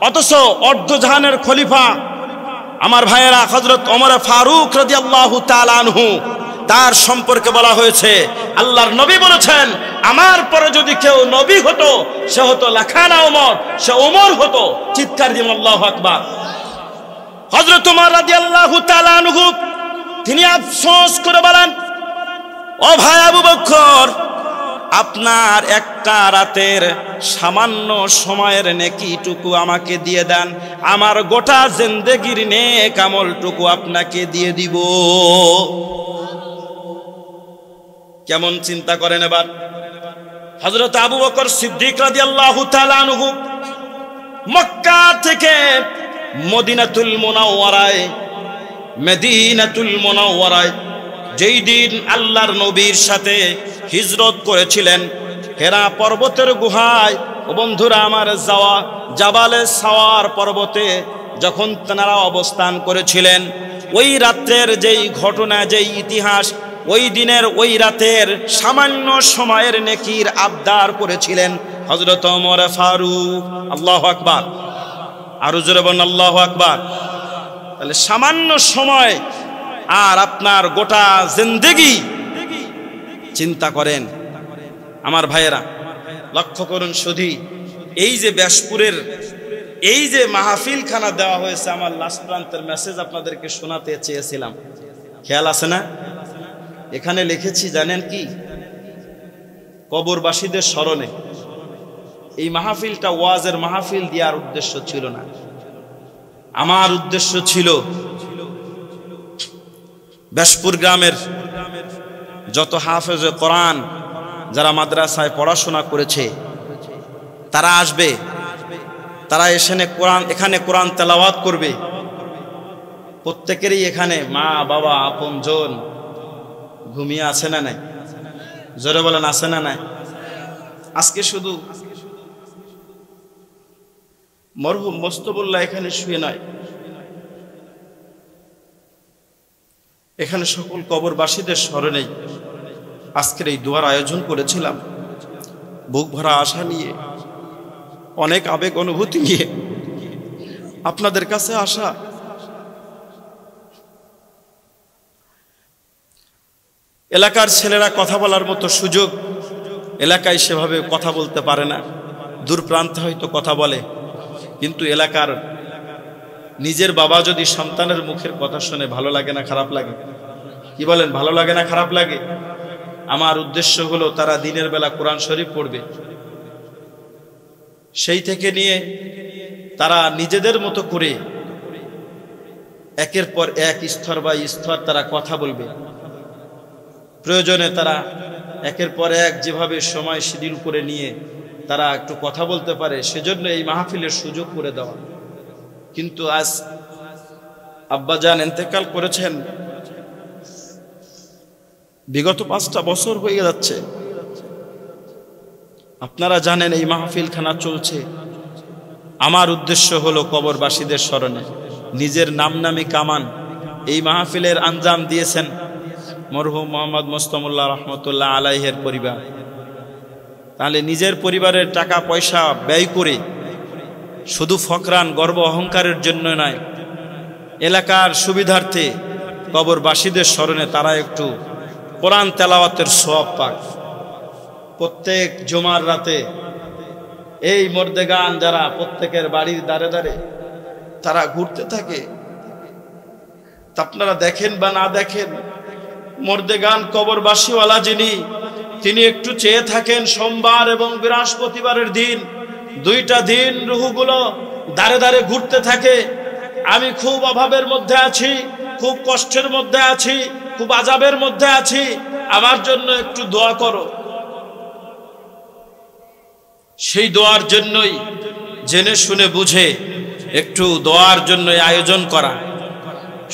অথচ অর্ধজাহানের খলিফা আমার ভাইয়েরা হযরত ওমর ফারুক রাদিয়াল্লাহু তাআলা আনহু, তার সম্পর্কে বলা হয়েছে আল্লাহর নবী বলেছেন আমার পরে যদি কেউ নবী হতো সে হতো লাখানা ওমর, সে ওমর হতো। চিৎকার দিবেন আল্লাহু আকবার। হযরত ওমর রাদিয়াল্লাহু তাআলা আনহু তিনি আফসোস করে বলেন ও ভাই আবু বকর, আপনার একটা রাতের সামান্য সময়ের নেকিটুকু আমাকে দিয়ে দেন, আমার গোটা জিন্দেগির নেক আমলটুকু আপনাকে দিয়ে দিব। কেমন চিন্তা করেন এবার। হযরত আবু বকর সিদ্দিক রাদিয়াল্লাহু তাআলা আনহু মক্কা থেকে মদিনাতুল মুনাওয়ারায় যেই দিন আল্লাহর নবীর সাথে হিজরত করেছিলেন হেরা পর্বতের গুহায়, ও বন্ধুরা আমার, জাবালে সাওয়ার পর্বতে যখন তারা অবস্থান করেছিলেন, ওই রাত্রের যেই ঘটনা, যেই ইতিহাস, ওই দিনের ওই রাতের সামান্য সময়ের নেকির আবদার করেছিলেন হযরত ওমর ফারুক। আল্লাহু আকবার, আরো জোরে বলুন আল্লাহু আকবার। তাহলে সামান্য সময় আর আপনার গোটা জিন্দেগি চিন্তা করেন। আমার ভাইয়েরা লক্ষ্য করুন শুধু এই যে ব্যাসপুরের এই যে মাহফিলখানা দেওয়া হয়েছে, আমার লাস্ট প্রান্তের মেসেজ আপনাদেরকে শোনাতে চেয়েছিলাম, খেয়াল আছে না? এখানে লিখেছি জানেন কি? কবরবাসীদের স্মরণে। এই মাহফিলটা ওয়াজের মাহফিল দেওয়ার উদ্দেশ্য ছিল না, আমার উদ্দেশ্য ছিল ব্যাসপুর গ্রামের যত হাফেজে কোরআন যারা মাদ্রাসায় পড়াশোনা করেছে তারা আসবে, তারা এখানে কোরআন তেলাওয়াত করবে। প্রত্যেকেরই এখানে মা বাবা আপনজন ঘুমিয়ে আছে না নাই? জোরে বলেন আছে না নাই? আজকে শুধু মরহুম মোস্তফুল্লাহ এখানে শুয়ে নয়, এখানে সকল কবরবাসীদের স্মরণেই আজকের এই দোয়ার আয়োজন করেছিলাম। বুক ভরা আশা নিয়ে, অনেক আবেগ অনুভূতি নিয়ে আপনাদের কাছে আসা। এলাকার ছেলেরা কথা বলার মতো সুযোগ এলাকায় সেভাবে কথা বলতে পারে না, দূর প্রান্তে হয়তো কথা বলে, কিন্তু এলাকার নিজের বাবা যদি সন্তানের মুখের কথা শুনে ভালো লাগে না খারাপ লাগে? কি বলেন, ভালো লাগে না খারাপ লাগে? আমার উদ্দেশ্য হলো তারা দিনের বেলা কোরআন শরীফ পড়বে, সেই থেকে নিয়ে তারা নিজেদের মতো করে একের পর এক স্তর বাই স্তর তারা কথা বলবে। প্রয়োজনে তারা একের পর এক যেভাবে সময় শিডিউল করে নিয়ে তারা একটু কথা বলতে পারে, সেজন্য এই মাহফিলের সুযোগ করে দেওয়া। কিন্তু আজ আব্বাজান ইন্তেকাল করেছেন, বিগত 5টা বছর হয়ে যাচ্ছে। আপনারা জানেন এই মাহফিলখানা চলছে। আমার উদ্দেশ্য হলো কবরবাসীদের স্মরণে নিজের নামনামি কামান এই মাহফিলের আঞ্জাম দিয়েছেন মরহুম মোহাম্মদ মোস্তফুল্লাহ রহমতুল্লাহ আলাইহের পরিবার। তাহলে নিজের পরিবারের টাকা পয়সা ব্যয় করে শুধু ফকরান গর্ব অহংকারের জন্য নয়, এলাকার সুবিধার্থে কবরবাসীদের স্মরণে তারা একটু কোরআন তেলাওয়াতের সওয়াব পাক। প্রত্যেক জুমার রাতে এই মর্দেগান যারা প্রত্যেকের বাড়ির দ্বারে দ্বারে তারা ঘুরতে থাকে, আপনারা দেখেন বা না দেখেন, মর্দেগান কবরবাসীওয়ালা যিনি, তিনি একটু চেয়ে থাকেন সোমবার এবং বৃহস্পতিবারের দিন, 2টা দিন রুহগুলো দ্বারে দ্বারে ঘুরতে থাকে। আমি খুব অভাবের মধ্যে আছি, খুব কষ্টের মধ্যে আছি, খুব আযাবের মধ্যে আছি, আমার জন্য একটু দোয়া করো। সেই দোয়ার জন্যই জেনে শুনে বুঝে একটু দোয়ার জন্য আয়োজন করা।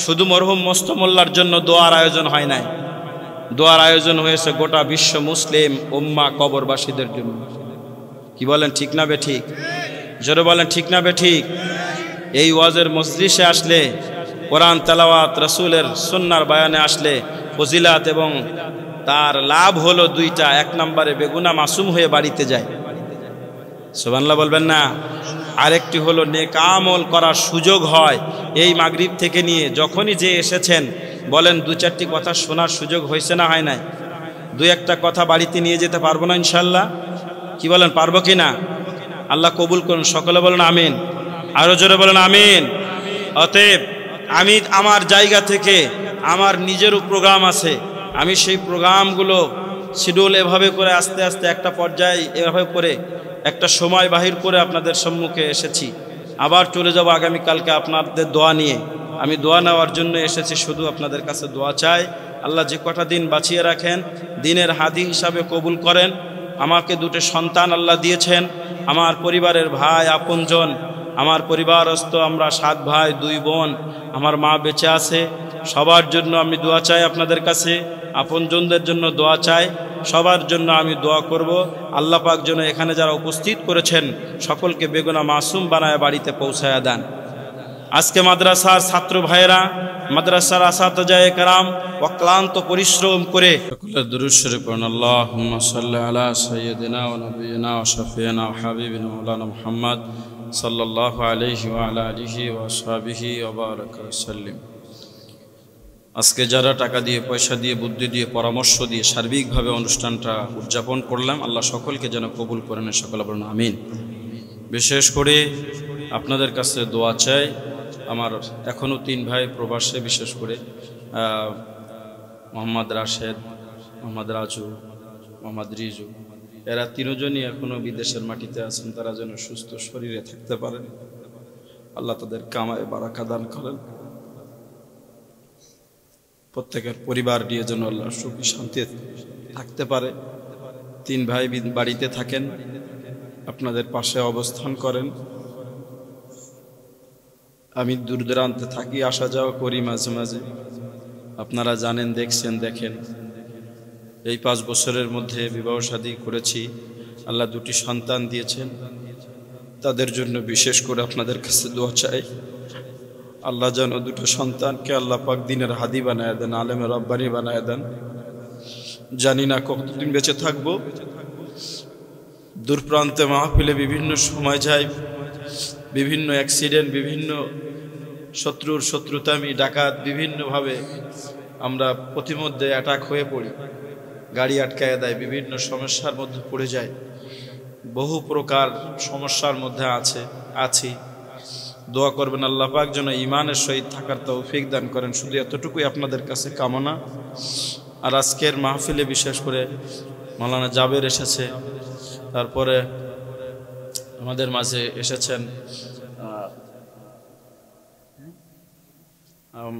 শুধু মরহুম মোস্তফুল্লাহর জন্য দোয়ার আয়োজন হয় নাই, দোয়ার আয়োজন হয়েছে গোটা বিশ্ব মুসলিম উম্মাহ কবরবাসীদের জন্য। কি বলেন, ঠিক না বে ঠিক? জোরে বলেন ঠিক না বে ঠিক? এই ওয়াজের মজলিসে আসলে, কোরআন তেলাওয়াত রাসূলের সুন্নাহর বয়ানে আসলে ফজিলাত এবং তার লাভ হলো 2টা। 1 নম্বরে বেগুনা মাসুম হয়ে বাড়িতে যায়, সুবহানাল্লাহ বলবেন না? আরেকটি হলো নেক আমল করার সুযোগ হয়। এই মাগরিব থেকে নিয়ে যখনই যে এসেছেন বলেন 2-4টি কথা শোনার সুযোগ হয়েছে না হয় নাই? 2-1টা কথা বাড়িতে নিয়ে যেতে পারবো না ইনশাল্লাহ? কি বলেন, পারবো কি না? আল্লাহ কবুল করুন, সকলে বলেন আমিন, আরো জোরে বলেন আমিন। অতএব আমি আমার জায়গা থেকে, আমার নিজেরও প্রোগ্রাম আছে, আমি সেই প্রোগ্রামগুলো শিডিউল এভাবে করে আস্তে আস্তে একটা পর্যায়ে এভাবে করে একটা সময় বাহির করে আপনাদের সম্মুখে এসেছি। আবার চলে যাব আগামীকালকে আপনাদের দোয়া নিয়ে। আমি দোয়া নেওয়ার জন্য এসেছি, শুধু আপনাদের কাছে দোয়া চাই। আল্লাহ যে কটা দিন বাঁচিয়ে রাখেন, দিনের হাদি হিসাবে কবুল করেন। আমাকে 2টি সন্তান আল্লাহ দিয়েছেন, আমার পরিবারের ভাই আপনজন, আমার পরিবারস্থ আমরা 7 ভাই 2 বোন, আমার মা বেঁচে আছে। সবার জন্য আমি দোয়া চাই আপনাদের কাছে, আপনজনদের জন্য দোয়া চাই, সবার জন্য আমি দোয়া করব। আল্লাহ পাক যেন এখানে যারা উপস্থিত করেছেন সকলকে বেগুনা মাসুম বানায় বাড়িতে পৌঁছায়া দেন। আজকে মাদ্রাসার ছাত্র ভাইয়েরা, মাদ্রাসার আসাতিজায়ে কেরাম অক্লান্ত পরিশ্রম করে সকলের দুরূদ শরীফ পড়ুন। আল্লাহুম্মা সাল্লি আলা সাইয়্যিদিনা ওয়া নাবিয়িনা ওয়া শাফিঈনা ওয়া হাবিবিনা মাওলানা মুহাম্মদ সাল্লাল্লাহু আলাইহি ওয়া আলা আলিহি ওয়া আসহাবিহি ওয়া বারাকা সাল্লিম। আজকে যারা টাকা দিয়ে, পয়সা দিয়ে, বুদ্ধি দিয়ে, পরামর্শ দিয়ে সার্বিকভাবে অনুষ্ঠানটা উদযাপন করলাম, আল্লাহ সকলকে যেন কবুল করেন, সকলে বলুন আমিন। বিশেষ করে আপনাদের কাছে দোয়া চাই। আমার এখনও 3 ভাই প্রবাসে, বিশেষ করে মোহাম্মদ রাশেদ, মোহাম্মদ রাজু, মোহাম্মদ রিজু, এরা 3 জনই এখনও বিদেশের মাটিতে আছেন। তারা যেন সুস্থ শরীরে থাকতে পারেন, আল্লাহ তাদের কামায় বারাকা দান করেন। প্রত্যেকের পরিবার নিয়ে যেন আল্লাহ সুখী শান্তি থাকতে পারে। 3 ভাই বাড়িতে থাকেন, আপনাদের পাশে অবস্থান করেন। আমি দূর দূরান্তে থাকি, আসা যাওয়া করি মাঝে মাঝে। আপনারা জানেন, দেখছেন, দেখেন। এই 5 বছরের মধ্যে বিবাহ শাদী করেছি, আল্লাহ 2টি সন্তান দিয়েছেন। তাদের জন্য বিশেষ করে আপনাদের কাছে দোয়া চাই, আল্লাহ যেন 2টো সন্তানকে আল্লাহ পাক দিনের হাদি বানায় দেন, আলেমের রব্বানি বানায় দেন। জানি না কতদিন বেঁচে থাকবো। দূর প্রান্তে মাহফিলে বিভিন্ন সময় যাই, বিভিন্ন অ্যাক্সিডেন্ট, বিভিন্ন শত্রুর শত্রুতামি, ডাকাত, বিভিন্নভাবে আমরা প্রতিমধ্যে অ্যাটাক হয়ে পড়ি, গাড়ি আটকায় দেয়, বিভিন্ন সমস্যার মধ্যে পড়ে যায়। বহু প্রকার সমস্যার মধ্যে আছি। দোয়া করবেন আল্লাহ পাক যেন ঈমানের সহিত থাকার তৌফিক দান করেন। শুধু এতটুকুই আপনাদের কাছে কামনা। আর আজকের মাহফিলে বিশেষ করে মাওলানা জাবের এসেছে, তারপরে আমাদের মাঝে এসেছেন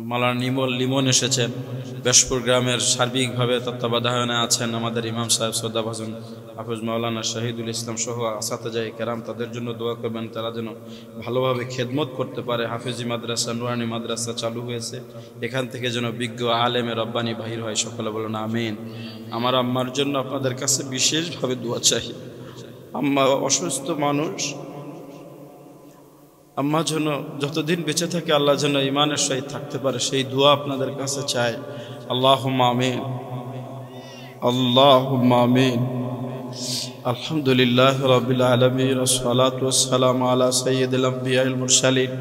মাওলানা লিমন এসেছেন। বেশপুর গ্রামের সার্বিকভাবে তত্ত্বাবধানে আছেন আমাদের ইমাম সাহেব শ্রদ্ধাভাজন হাফেজ মাওলানা শহীদুল ইসলাম সহ আসাতিজায়ে কেরাম। তাদের জন্য দোয়া করবেন, তারা যেন ভালোভাবে খেদমত করতে পারে। হাফেজি মাদ্রাসা, নুরানি মাদ্রাসা চালু হয়েছে, এখান থেকে যেন বিজ্ঞ আলেমে রব্বানি বাহির হয়, সকলে বলুন আমিন। আমার আম্মার জন্য আপনাদের কাছে বিশেষভাবে দোয়া চাই। আম্মা অসুস্থ মানুষ, আম্মা যেন যতদিন বেঁচে থাকে আল্লাহ যেন ঈমানের সহিত থাকতে পারে, সেই দোয়া আপনাদের কাছে চাই। আল্লাহুম্মা আমিন, আল্লাহুম্মা আমিন। আলহামদুলিল্লাহ রাব্বিল আলামিন, ওয়াসসালাতু ওয়াসসালামু আলা সাইয়্যিদিল আমবিয়াল মুরসালিন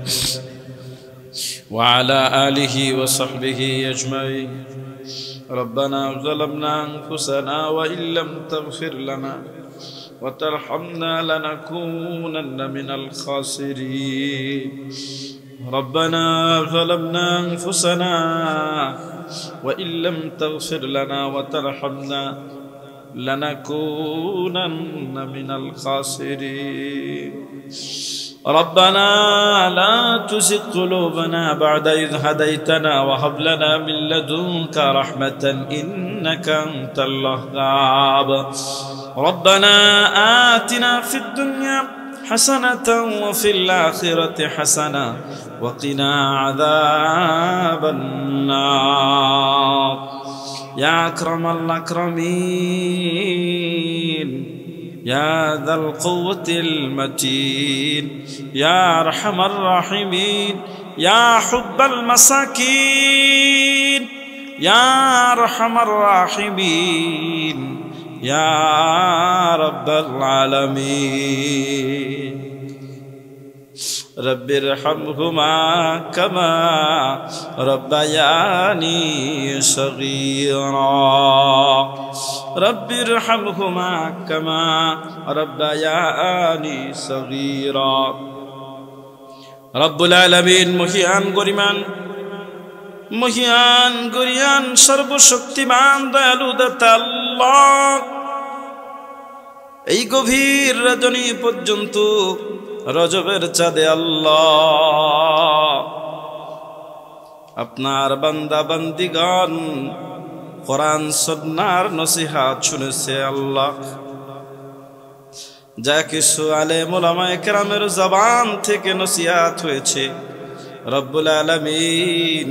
ওয়া আলা আলিহি ওয়া সাহবিহি আজমাইন। রব্বানা যালামনা আনফুসানা ওয়া ইল্লাম তাগফির লানা وترحمنا لنكونن من الخاسرين. ربنا ظلمنا أنفسنا وإن لم تغفر لنا وترحمنا لنكونن من الخاسرين. ربنا لا تزغ قلوبنا بعد إذ هديتنا وهب لنا من لدنك رحمة إنك أنت الوهاب. ربنا آتنا في الدنيا حسنة وفي الآخرة حسنة وقنا عذاب النار. يا أكرم الأكرمين، يا ذا القوة المتين، يا أرحم الراحمين، يا حب المساكين، يا أرحم الراحمين، يا رب العالمين. رب ارحمهما كما ربياني صغيرا. رب ارحمهما كما ربياني صغيرا. رب العالمين মহিয়ান গরিয়ান সর্বশক্তিমান দয়ালু দাতা আল্লাহ, এই গভীর রজনী পর্যন্ত রজবের চাঁদে আল্লাহ আপনার বান্দা বান্দিগণ কোরআন সুন্নাহর নসিহত শুনেছে। আল্লাহ যা কিছু আলেম উলামায়ে কেরামের জবান থেকে নসিহত হয়েছে, রব্বুল আলামিন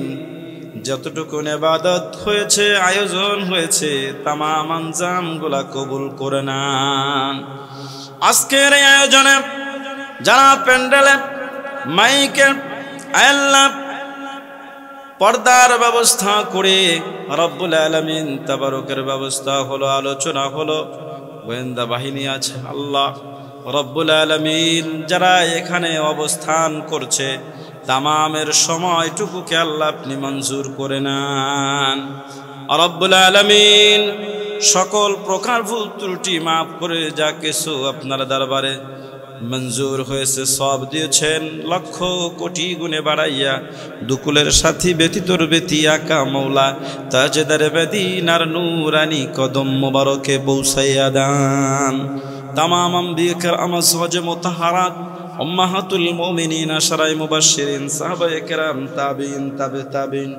যতটুকু ইবাদত হয়েছে, আয়োজন হয়েছে, তামাম আঞ্জামগুলা কবুল করে নেন। আজকের এই আয়োজনে যারা প্যান্ডেলে, মাইকে, আল্লাহ পর্দার ব্যবস্থা করে রব্বুল আলামিন তাবারকের ব্যবস্থা হলো, আলোচনা হলো, গোয়েন্দা বাহিনী আছে। আল্লাহ রব্বুল আলামিন যারা এখানে অবস্থান করছে তামামের সময়টুকুকে আল্লাহ আপনি মঞ্জুর করে নেন রব্বুল আলামিন। সকল প্রকার ভুল ত্রুটি মাফ করে যা কিছু আপনার দরবারে মঞ্জুর হয়েছে সব দিয়েছেন লক্ষ কোটি গুণে বাড়াইয়া। দুকুলের সাথী ব্যতীতর ব্যতী আকা মৌলা তাজেদারে বেদিনার নূরানি কদম মোবারকে পৌঁছাইয়া দান। তামাম আম্বিয়া কেরাম আজওয়াজে মুতাহহারাত উম্মাহাতুল মুমিনিন আশরায়ে মুবাশশিরিন সাহাবায়ে কেরাম তাবিঈন তাবে তাবিঈন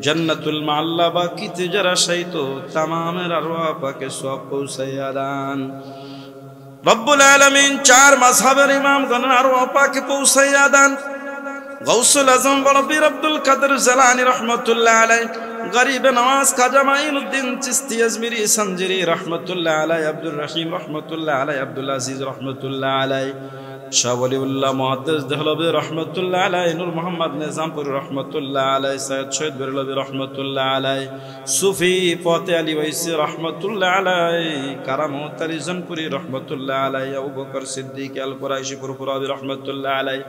জান্নাতুল মাআল্লা বাকিতে যারা শায়িত তামামের আরওয়াহ পাকে সব পৌঁছাইয়া দান রব্বুল আলামিন। চার মাযহাবের ইমামগণের আরওয়াহ পাকে পৌঁছাইয়া দান। গাউসুল আজম বরবীর আব্দুল কাদের জিলানী রাহমাতুল্লাহ আলাইহি, গরিব নওয়াজ খাজা মাঈনুদ্দিন চিশতি আজমিরি সঞ্জিরি রাহমাতুল্লাহ আলাইহি, আব্দুর রহিম রাহমাতুল্লাহ আলাইহি, আব্দুল আজিজ রাহমাতুল্লাহ আলাইহি, শাহ ওলিউল্লাহ মুহাদ্দিস দেহলভী রাহমাতুল্লাহ আলাইহি, নূর মোহাম্মদ নিজামপুরি রাহমাতুল্লাহ আলাইহি, সৈয়দ শহীদ বেরলভী রাহমাতুল্লাহ আলাইহি, সুফি ফতে আলী ওয়াইসি রাহমাতুল্লাহ আলাইহি, কারামত আলী জনপুরি রাহমাতুল্লাহ আলাইহি, আবু বকর সিদ্দিক আল কুরাইশি পুরপুরাবি রাহমাতুল্লাহ আলাইহি,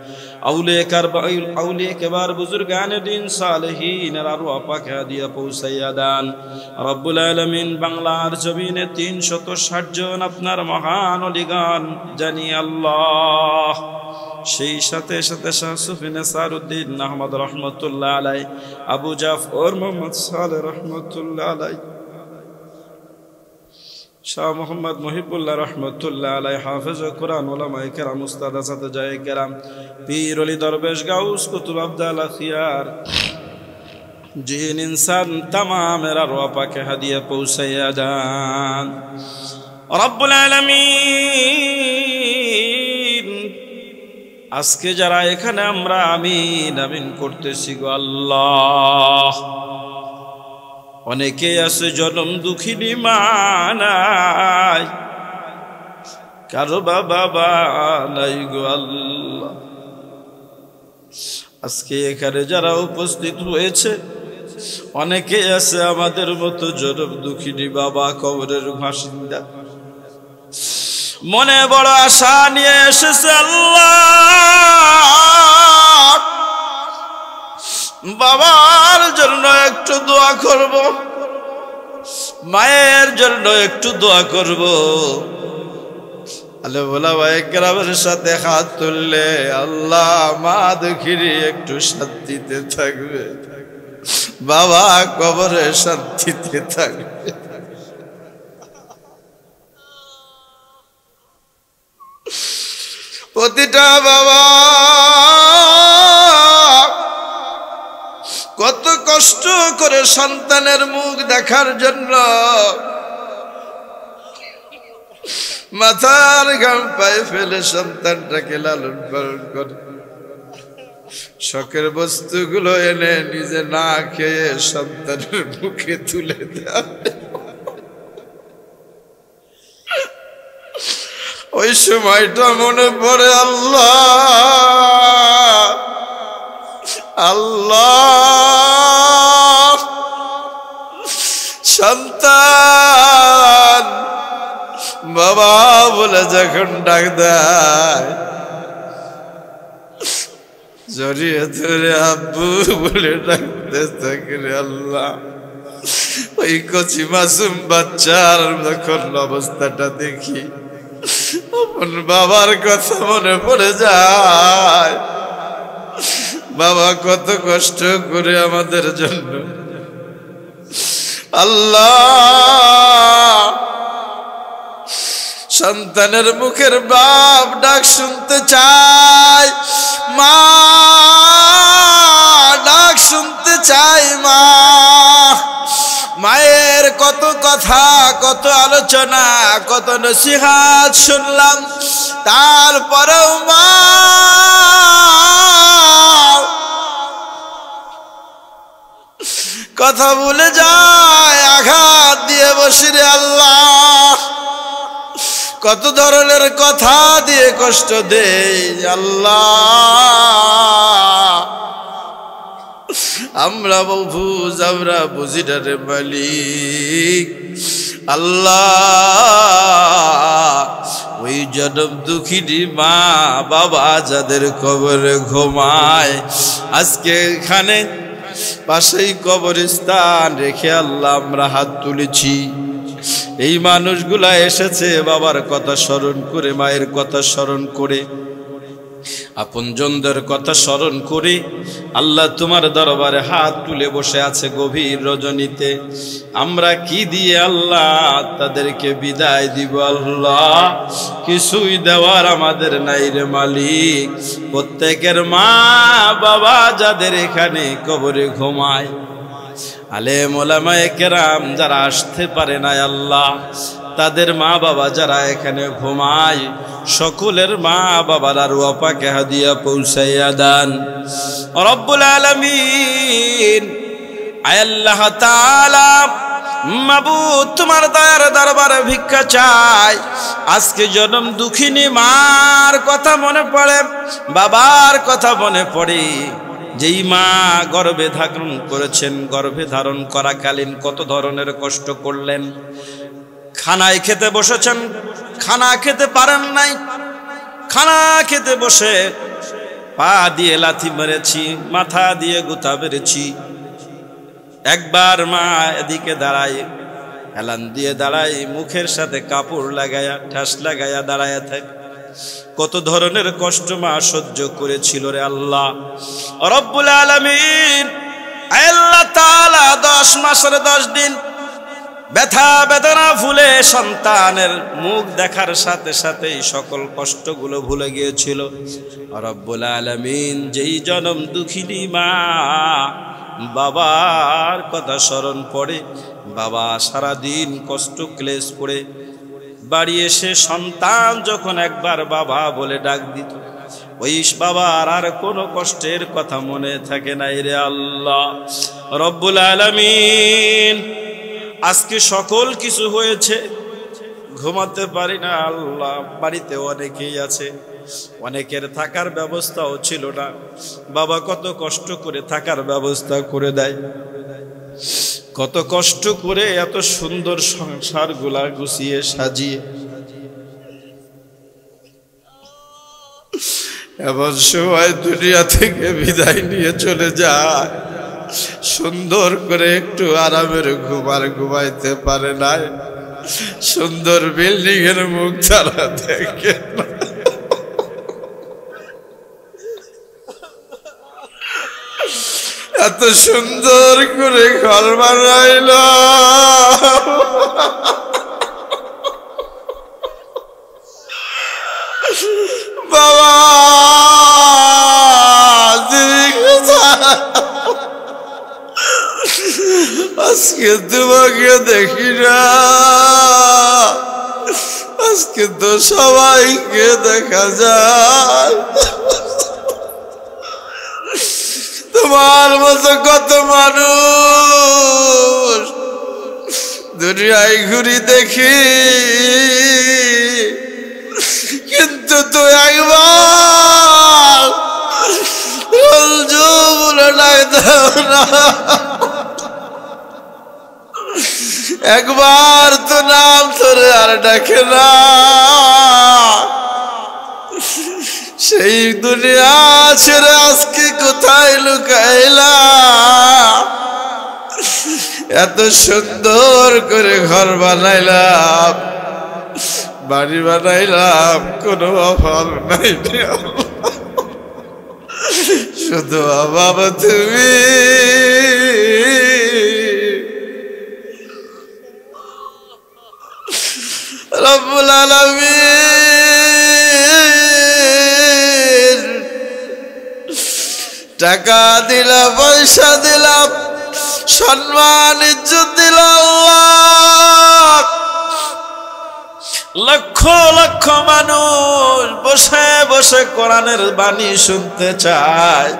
আউলিয়া কিবার বুজুর্গানে দ্বীন সালেহিনের আরওয়াহ পাকে হাদিয়া পৌঁছাইয়া দান রব্বুল আলামিন। বাংলার জমিনে 360 জন আপনার মহান ওলিগণ জানি আল্লাহ, সেই সাথে সাথে শাহ সুফি নেসারউদ্দিন আহমদ রহমতুল্লাহ আলাই, আবু জাফর মোহাম্মদ সালেহ রহমতুল্লাহ আলাই, শাহ মোহাম্মদ মুহিবুল্লাহ রহমতুল্লাহ আলাই, হাফেজ কুরআন উলামায়ে কেরাম উস্তাদ আসাতিজায়ে কেরাম, পীর ওলি দরবেশ গাউস কুতুব আব্দাল খিয়ার জিন ইনসান তামামের আরওয়াহ পাকে হাদিয়া পৌঁছাইয়া যান রব্বুল আলামিন। আজকে যারা এখানে আমরা আমিন আমিন করতেছি গো আল্লাহ, অনেকে আছে জনম দুঃখিনী মা নাই, কারো বাবা নাই গো আল্লাহ। আজকে এখানে যারা উপস্থিত হয়েছে অনেকে আছে আমাদের মতো জনম দুঃখিনী বাবা কবরের বাসিন্দা, মনে বড় আশা নিয়ে এসেছে আল্লাহ বাবার জন্য একটু দোয়া করব, মায়ের জন্য একটু দোয়া করব। আলে বলা ভাই কেরামের সাথে হাত তুললে আল্লাহ মা দুঃখিনী একটু শান্তিতে থাকবে, বাবা কবরে শান্তিতে থাকবে। প্রতিটা বাবা কত কষ্ট করে সন্তানের মুখ দেখার জন্য মাথার ঘাম পায়ে ফেলে সন্তানটাকে লালন পালন করে, শখের বস্তুগুলো এনে নিজে না খেয়ে সন্তানের মুখে তুলে দেয়। ওই সময়টা মনে পড়ে আল্লাহ আল্লাহ, সন্তান বাবা বলে যখন ডাক দেয়, জড়িয়ে ধরে আব্বু বলে ডাকতে থাকে আল্লাহ, ওই কচি মাসুম বাচ্চার যখন অবস্থাটা দেখি আপন বাবার কথা মনে পড়ে যায়। বাবা কত কষ্ট করে আমাদের জন্য, আল্লাহ সন্তানের মুখের বাপ ডাক শুনতে চায়, মা ডাক শুনতে চায়, মা মায়ের কত কথা কত আলোচনা কত নসিহত শুনলাম, তারপরেও মা কথা ভুলে যায়, আঘাত দিয়ে বসি রে আল্লাহ, কত ধরনের কথা দিয়ে কষ্ট দেয় আল্লাহ। আমরা বুঝ আমরা বুঝি না রে মালিক। আল্লাহ ওই জনম দুঃখিনী মা বাবা যাদের কবরে ঘুমায়, আজকে এখানে পাশেই কবরস্থান রেখে আল্লাহ আমরা হাত তুলেছি। এই মানুষগুলা এসেছে বাবার কথা স্মরণ করে, মায়ের কথা স্মরণ করে, আপনজনদের কথা স্মরণ করে আল্লাহ তোমার দরবারে হাত তুলে বসে আছে গভীর রজনীতে। আমরা কি দিয়ে আল্লাহ তাদেরকে বিদায় দিব? আল্লাহ কিছুই দেওয়ার আমাদের নাই রে মালিক। প্রত্যেকের মা বাবা যাদের এখানে কবরে ঘুমায়, আলেম ওলামায়ে কেরাম যারা আসতে পারে না আল্লাহ, তাদের মা বাবা যারা এখানে ঘুমায়, সকলের মা বাবার আর ওয়াপাকে হাদিয়া পৌঁছাইয়া দান রব্বুল আলামিন। আয় আল্লাহ তাআলা মাবুদ তোমার দয়ার দরবারে ভিক্ষা চাই। আজকে জনম দুঃখিনী মার কথা মনে পড়ে, বাবার কথা মনে পড়ে। যেই মা গর্ভে ধারণ করেছেন, গর্ভে ধারণ করাকালীন কত ধরনের কষ্ট করলেন। খানায় খেতে বসেছেন, খানা খেতে পারেন নাই, খানা খেতে বসে পা দিয়ে লাথি মেরেছি, মাথা দিয়ে গুতা মেরেছি। একবার মা এদিকে দাঁড়ায়, হেলান দিয়ে দাঁড়ায়, মুখের সাথে কাপড় লাগায়া ঠাস লাগায়া দাঁড়ায়া থাকে। কত ধরনের কষ্ট মা সহ্য করেছিল রে আল্লাহ রব্বুল আলামিন। আল্লাহ তাআলা 10 মাসের 10 দিন ব্যথা বেদনা ভুলে সন্তানের মুখ দেখার সাথে সাথেই সকল কষ্টগুলো ভুলে গিয়েছিল রব্বুল আলামিন। যেই জনম দুঃখিনী মা বাবার কথা স্মরণ পড়ে, বাবা সারাদিন কষ্ট ক্লেশ করে বাড়ি এসে সন্তান যখন একবার বাবা বলে ডাক দিত, ওই বাবার আর কোনো কষ্টের কথা মনে থাকে নাই রে আল্লাহ রব্বুল আলামিন। আজকে সকল কিছু হয়েছে, ঘুমাতে পারি না আল্লাহ। বাড়িতে অনেকেই আছে, অনেকের থাকার ব্যবস্থাও ছিল না। বাবা কত কষ্ট করে থাকার ব্যবস্থা করে দেয়, কত কষ্ট করে এত সুন্দর সংসারগুলা গুছিয়ে সাজিয়ে। এমন সময় দুনিয়া থেকে বিদায় নিয়ে চলে যায়, সুন্দর করে একটু আরামের ঘুম আর ঘুমাইতে পারে না। সুন্দর বিল্ডিং এর মুখ তারা দেখে না। এত সুন্দর করে ঘর বানাইল, বাবা আজকে তোমাকে দেখি না, আজকে তো সবাইকে দেখা যায়। তোমার মতো কত মানুষ দুনিয়ায় ঘুরি দেখি, কিন্তু তো একবার বলে ডাক দাও না, একবার তো নাম ধরে আর ডাকে না। সেই দুনিয়া ছেড়ে আজকে কোথায় লুকাইলা? এত সুন্দর করে ঘর বানাইলাম, বাড়ি বানাইলাম, কোনো অভাব নাই, শুধু অভাব তুমি। রব্বুল আলামিন টাকা দিলাম, পয়সা দিলাম, সম্মান ইজ্জত দিলাম, লক্ষ লক্ষ মানুষ বসে বসে কোরআনের বাণী শুনতে চায়।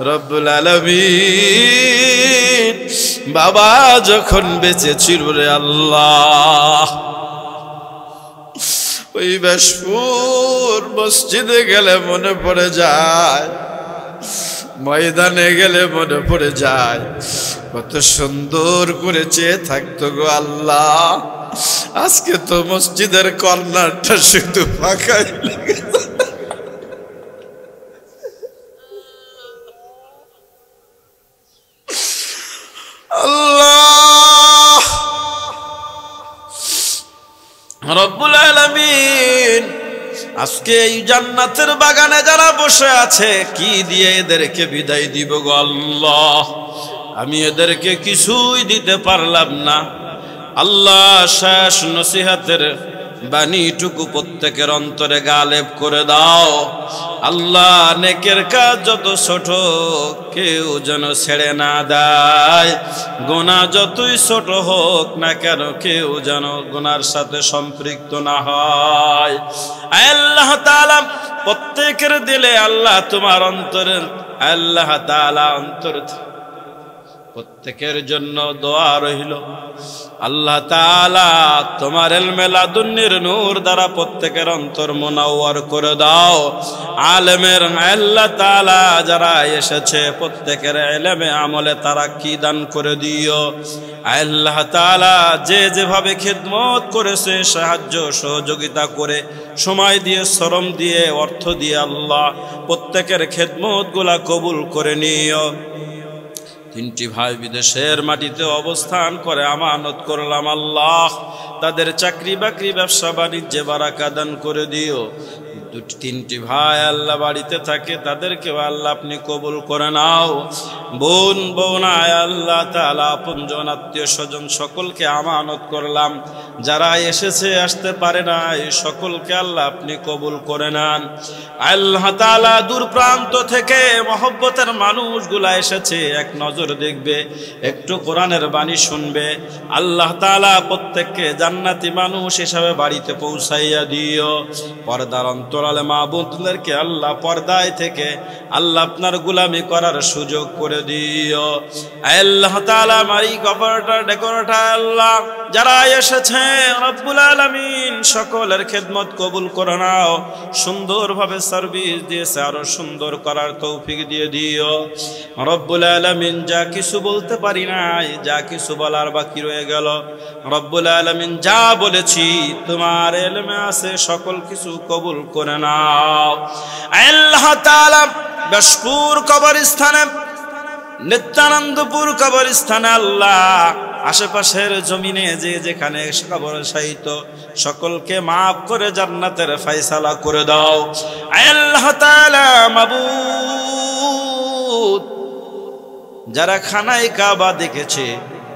রব্বুল আলামিন বাবা যখন বেঁচে ছিল রে আল্লাহ, ওই বেশপুর মসজিদে গেলে মনে পড়ে যায় ময়দানে গেলে মনে পড়ে যায় কত সুন্দর করে চেয়ে থাকতো গো আল্লাহ, আজকে তো মসজিদের কর্নারটা শুধু ফাঁকাই লাগে। আল্লাহ রব্বুল আলামিন আজকে এই জান্নাতের বাগানে যারা বসে আছে কি দিয়ে এদেরকে বিদায় দিব গো আল্লাহ, আমি এদেরকে কিছুই দিতে পারলাম না। আল্লাহ শেষ নসিহতের বাণীটুকু প্রত্যেকের অন্তরে গালেব করে দাও। আল্লাহ নেকের কাজ যত ছোট কেউ যেন ছেড়ে না দেয়, গুনাহ যতই ছোট হোক না কেন কেউ যেন গুনার সাথে সম্পৃক্ত না হয়। আল্লাহ তাআলা প্রত্যেকের দিলে আল্লাহ তোমার অন্তরের আল্লাহ তাআলা অন্তর প্রত্যেকের জন্য দোয়া রইল। আল্লাহ তাআলা তোমার ইলমে লাদুন্নির নূর দ্বারা প্রত্যেকের অন্তর মুনাওয়ার করে দাও। আলেমের আল্লাহ তাআলা যারা এসেছে প্রত্যেকের ইলমে আমলে তারাক্কি দান করে দিও। আল্লাহ তাআলা যে যেভাবে খিদমত করেছে সাহায্য সহযোগিতা করে সময় দিয়ে শ্রম দিয়ে অর্থ দিয়ে আল্লাহ প্রত্যেকের খিদমতগুলা কবুল করে নিও। তিনটি ভাই বিদেশের মাটিতে অবস্থান করে আমানত করলাম আল্লাহ, তাদের চাকরি বাকরি ব্যবসা বাণিজ্যে বারাকা দান করে দিও। তিনটি ভাই আল্লাহ বাড়িতে থাকে তাদেরকেও আল্লাহ আপনি কবুল করে নাও। বোন বোনায় আল্লাহ তাআলা আপনজন আত্মীয় স্বজন সকলকে আমানত করলাম, যারা এসেছে আসতে পারে না এই সকলকে আল্লাহ আপনি কবুল করে নেন। আল্লাহ তাআলা দূর প্রান্ত থেকে মহব্বতের মানুষগুলা এসেছে, এক নজর দেখবে, একটু কোরআনের বাণী শুনবে। আল্লাহ তাআলা প্রত্যেককে জান্নাতি মানুষ হিসাবে বাড়িতে পৌঁছাইয়া দিও। পর্দার অন্তরালে মা বোনদেরকে আল্লাহ পর্দায় থেকে আল্লাহ আপনার গোলামি করার সুযোগ করে দিও। আল্লাহ তাআলা মারি কবরটার ডেকোরেটর আল্লাহ যারা এসেছে রব্বুল আলামিন সকলের খেদমত কবুল করে নাও। সুন্দরভাবে সার্ভিস দিয়েছে, আরো সুন্দর করার তৌফিক দিয়ে দিও রব্বুল আলামিন। যা কিছু বলতে পারি নাই, যা কিছু বলার বাকি রয়ে গেল রব্বুল আলামিন যা বলেছি তোমার ইলমে আছে সকল কিছু কবুল করে নাও। আল্লাহ তাআলা বেশপুর কবরস্থানে নিত্যানন্দপুর কবরস্থানে আল্লাহ আশেপাশের জমিনে যে যেখানে কবরে শায়িত সকলকে মাফ করে জান্নাতের ফয়সালা করে দাও। আল্লাহ তাআলা মাবুদ যারা খানায় কাবা দেখেছে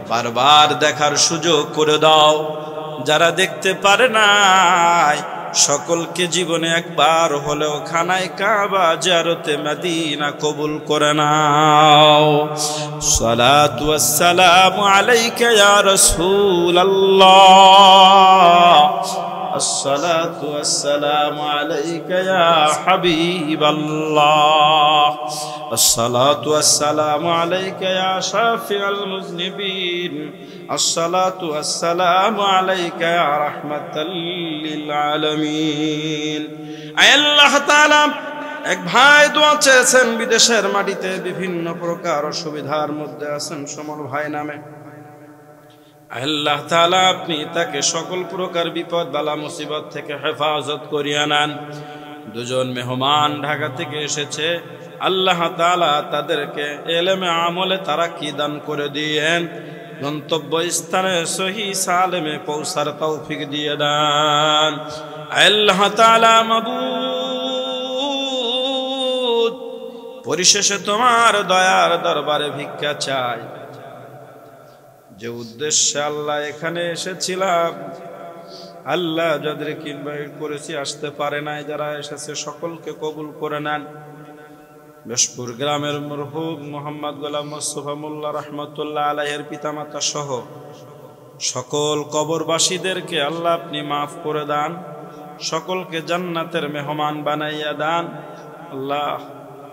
বারবার দেখার সুযোগ করে দাও, যারা দেখতে পারে নাই সকলকে জীবনে একবার হলেও খানায় কাবা জিয়ারতে মদিনা কবুল করে নাও। সালাতু ওয়াসসালামু আলাইকা ইয়া রাসূলুল্লাহ, আসসালাতু ওয়াসসালামু আলাইকা ইয়া হাবিবাল্লাহ, আসসালাতু ওয়াসসালামু আলাইকা ইয়া শাফিউল মুযনিবিন, আসসালাতু ওয়াসসালামু আলাইকা ইয়া রাহমাতাল লিল আলামিন। আল্লাহ তাআলা এক ভাই দোয়া চেয়েছেন, বিদেশের মাটিতে বিভিন্ন প্রকার অসুবিধার মধ্যে আছেন সমর ভাই নামে। আল্লাহ তাআলা আপনি তাকে সকল প্রকার বিপদ বালা মুসিবত থেকে হেফাজত করিয়া নেন। দুজন মেহমান ঢাকা থেকে এসেছে, আল্লাহ তাআলা তাদেরকে ইলমে আমলে তারাক্কি দান করে দিয়েন, গন্তব্য স্থানে সহি সালেমে পৌঁছার তৌফিক দিয়ে দেন। আল্লাহ তাআলা মাবুদ পরিশেষে তোমার দয়ার দরবারে ভিক্ষা চাই, যে উদ্দেশ্যে আল্লাহ এখানে এসেছিলাম আল্লাহ যাদেরকে ইনভাইট করেছি আসতে পারে নাই, যারা এসেছে সকলকে কবুল করে নেন। বেশপুর গ্রামের মরহুম মোহাম্মদ গোলাম মোস্তফা মোল্লা রহমতুল্লাহ আলাইহির পিতামাতা সহ সকল কবরবাসীদেরকে আল্লাহ আপনি মাফ করে দেন, সকলকে জান্নাতের মেহমান বানাইয়া দেন। আল্লাহ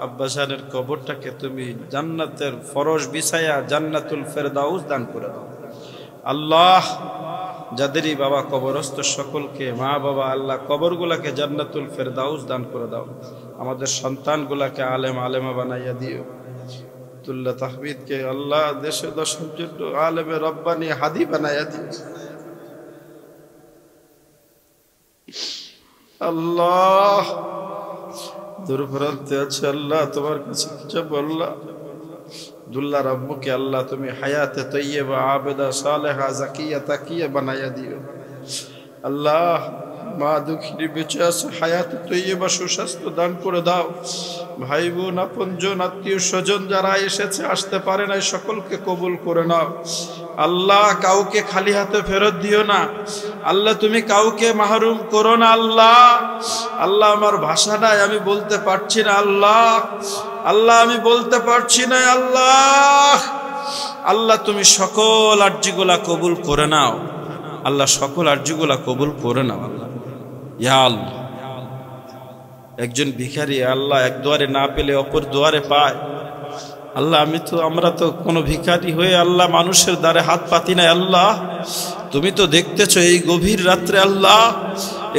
আব্বাসানের কবরটাকে তুমি জান্নাতের ফরশ বিছায়া জান্নাতুল ফেরদাউস দান করে দাও। আল্লাহ যাদেরই বাবা কবরস্থ সকলকে মা বাবা আল্লাহ কবরগুলাকে জান্নাতুল ফেরদাউস দান করে দাও। আমাদের সন্তানগুলাকে আলেম আলেমা বানাইয়া দিও। আব্দুল্লাহ তাহমিদকে আল্লাহ দেশে দশের জন্য আলেমে রব্বানি হাদি বানায়া দিয়েছে। আল্লাহ দূর প্রান্তে আছে আল্লাহ, তোমার কাছে যাব আল্লাহ। দুল্লা রব্বুকে আল্লাহ তুমি হায়াতে তৈয়বা আবেদা সালেহা জাকিয়া তাকিয়া বানায়া দিও আল্লাহ। মা দুঃখিনী বেঁচে আছে, হায়াতে তৈয়বা সুস্বাস্থ্য দান করে দাও। ভাই বোন আপনজন আত্মীয় স্বজন যারা এসেছে আসতে পারে নাই সকলকে কবুল করে নাও আল্লাহ। কাউকে খালি হাতে ফেরত দিও না আল্লাহ, তুমি কাউকে মাহরুম করো না আল্লাহ। আল্লাহ আমার ভাষা নাই, আমি বলতে পারছি না আল্লাহ। আল্লাহ আমি বলতে পারছি না আল্লাহ। আল্লাহ তুমি সকল আরজিগুলা কবুল করে নাও আল্লাহ, সকল আরজিগুলা কবুল করে নাও আল্লাহ। ইয়া আল্লাহ, একজন ভিখারি আল্লাহ এক দুয়ারে না পেলে অপর দুয়ারে পায় আল্লাহ। আমরা তো কোনো ভিখারি হয়ে আল্লাহ মানুষের দ্বারে হাত পাতি নাই আল্লাহ। তুমি তো দেখতেছো এই গভীর রাত্রে আল্লাহ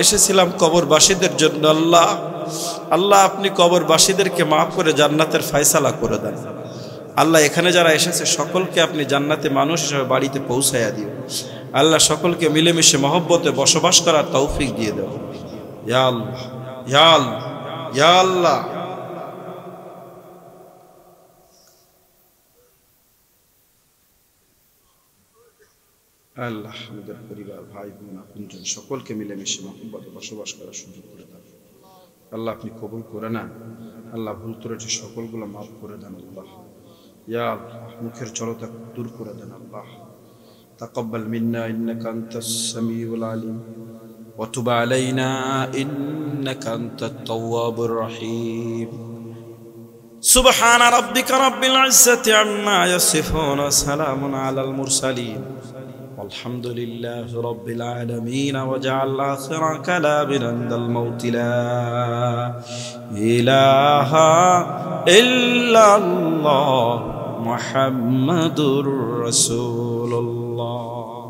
এসেছিলাম কবরবাসীদের জন্য আল্লাহ। আল্লাহ আপনি কবরবাসীদেরকে মাফ করে জান্নাতের ফয়সালা করে দেন আল্লাহ। এখানে যারা এসেছে সকলকে আপনি জান্নাতে মানুষ হিসেবে বাড়িতে পৌঁছায়া দিও আল্লাহ। সকলকে মিলেমিশে মহব্বতে বসবাস করার তৌফিক দিয়ে দাও ইয়া আল্লাহ, ইয়া আল্লাহ, ইয়া আল্লাহ। আল্লাহ আমাদের পরিবার ভাই বোন আপনজন সকলকে মিলেমিশে মহব্বতে বসবাস করার সুযোগ করে দাও আল্লাহ। আপনি কবুল করে নেন আল্লাহ। ভুল ত্রুটি সকলগুলো মাফ করে দেন আল্লাহ। ইয়া আল্লাহ মুখের জড়তা দূর করে দেন আল্লাহ। তাকাব্বাল মিন্না ইন্নাকা আনতাস সামিউল আলিম ওয়া তুব আলাইনা ইন্নাকা আনতাত তাওয়াবুর রহিম। সুবহান রাব্বিকা রাব্বিল ইজ্জাতি আম্মা ইয়াসিফুন ওয়া সালামুন আলাল মুরসালিন والحمد لله رب العالمين وجعل آخر كلامنا عند الموت لا إله إلا الله محمد رسول الله.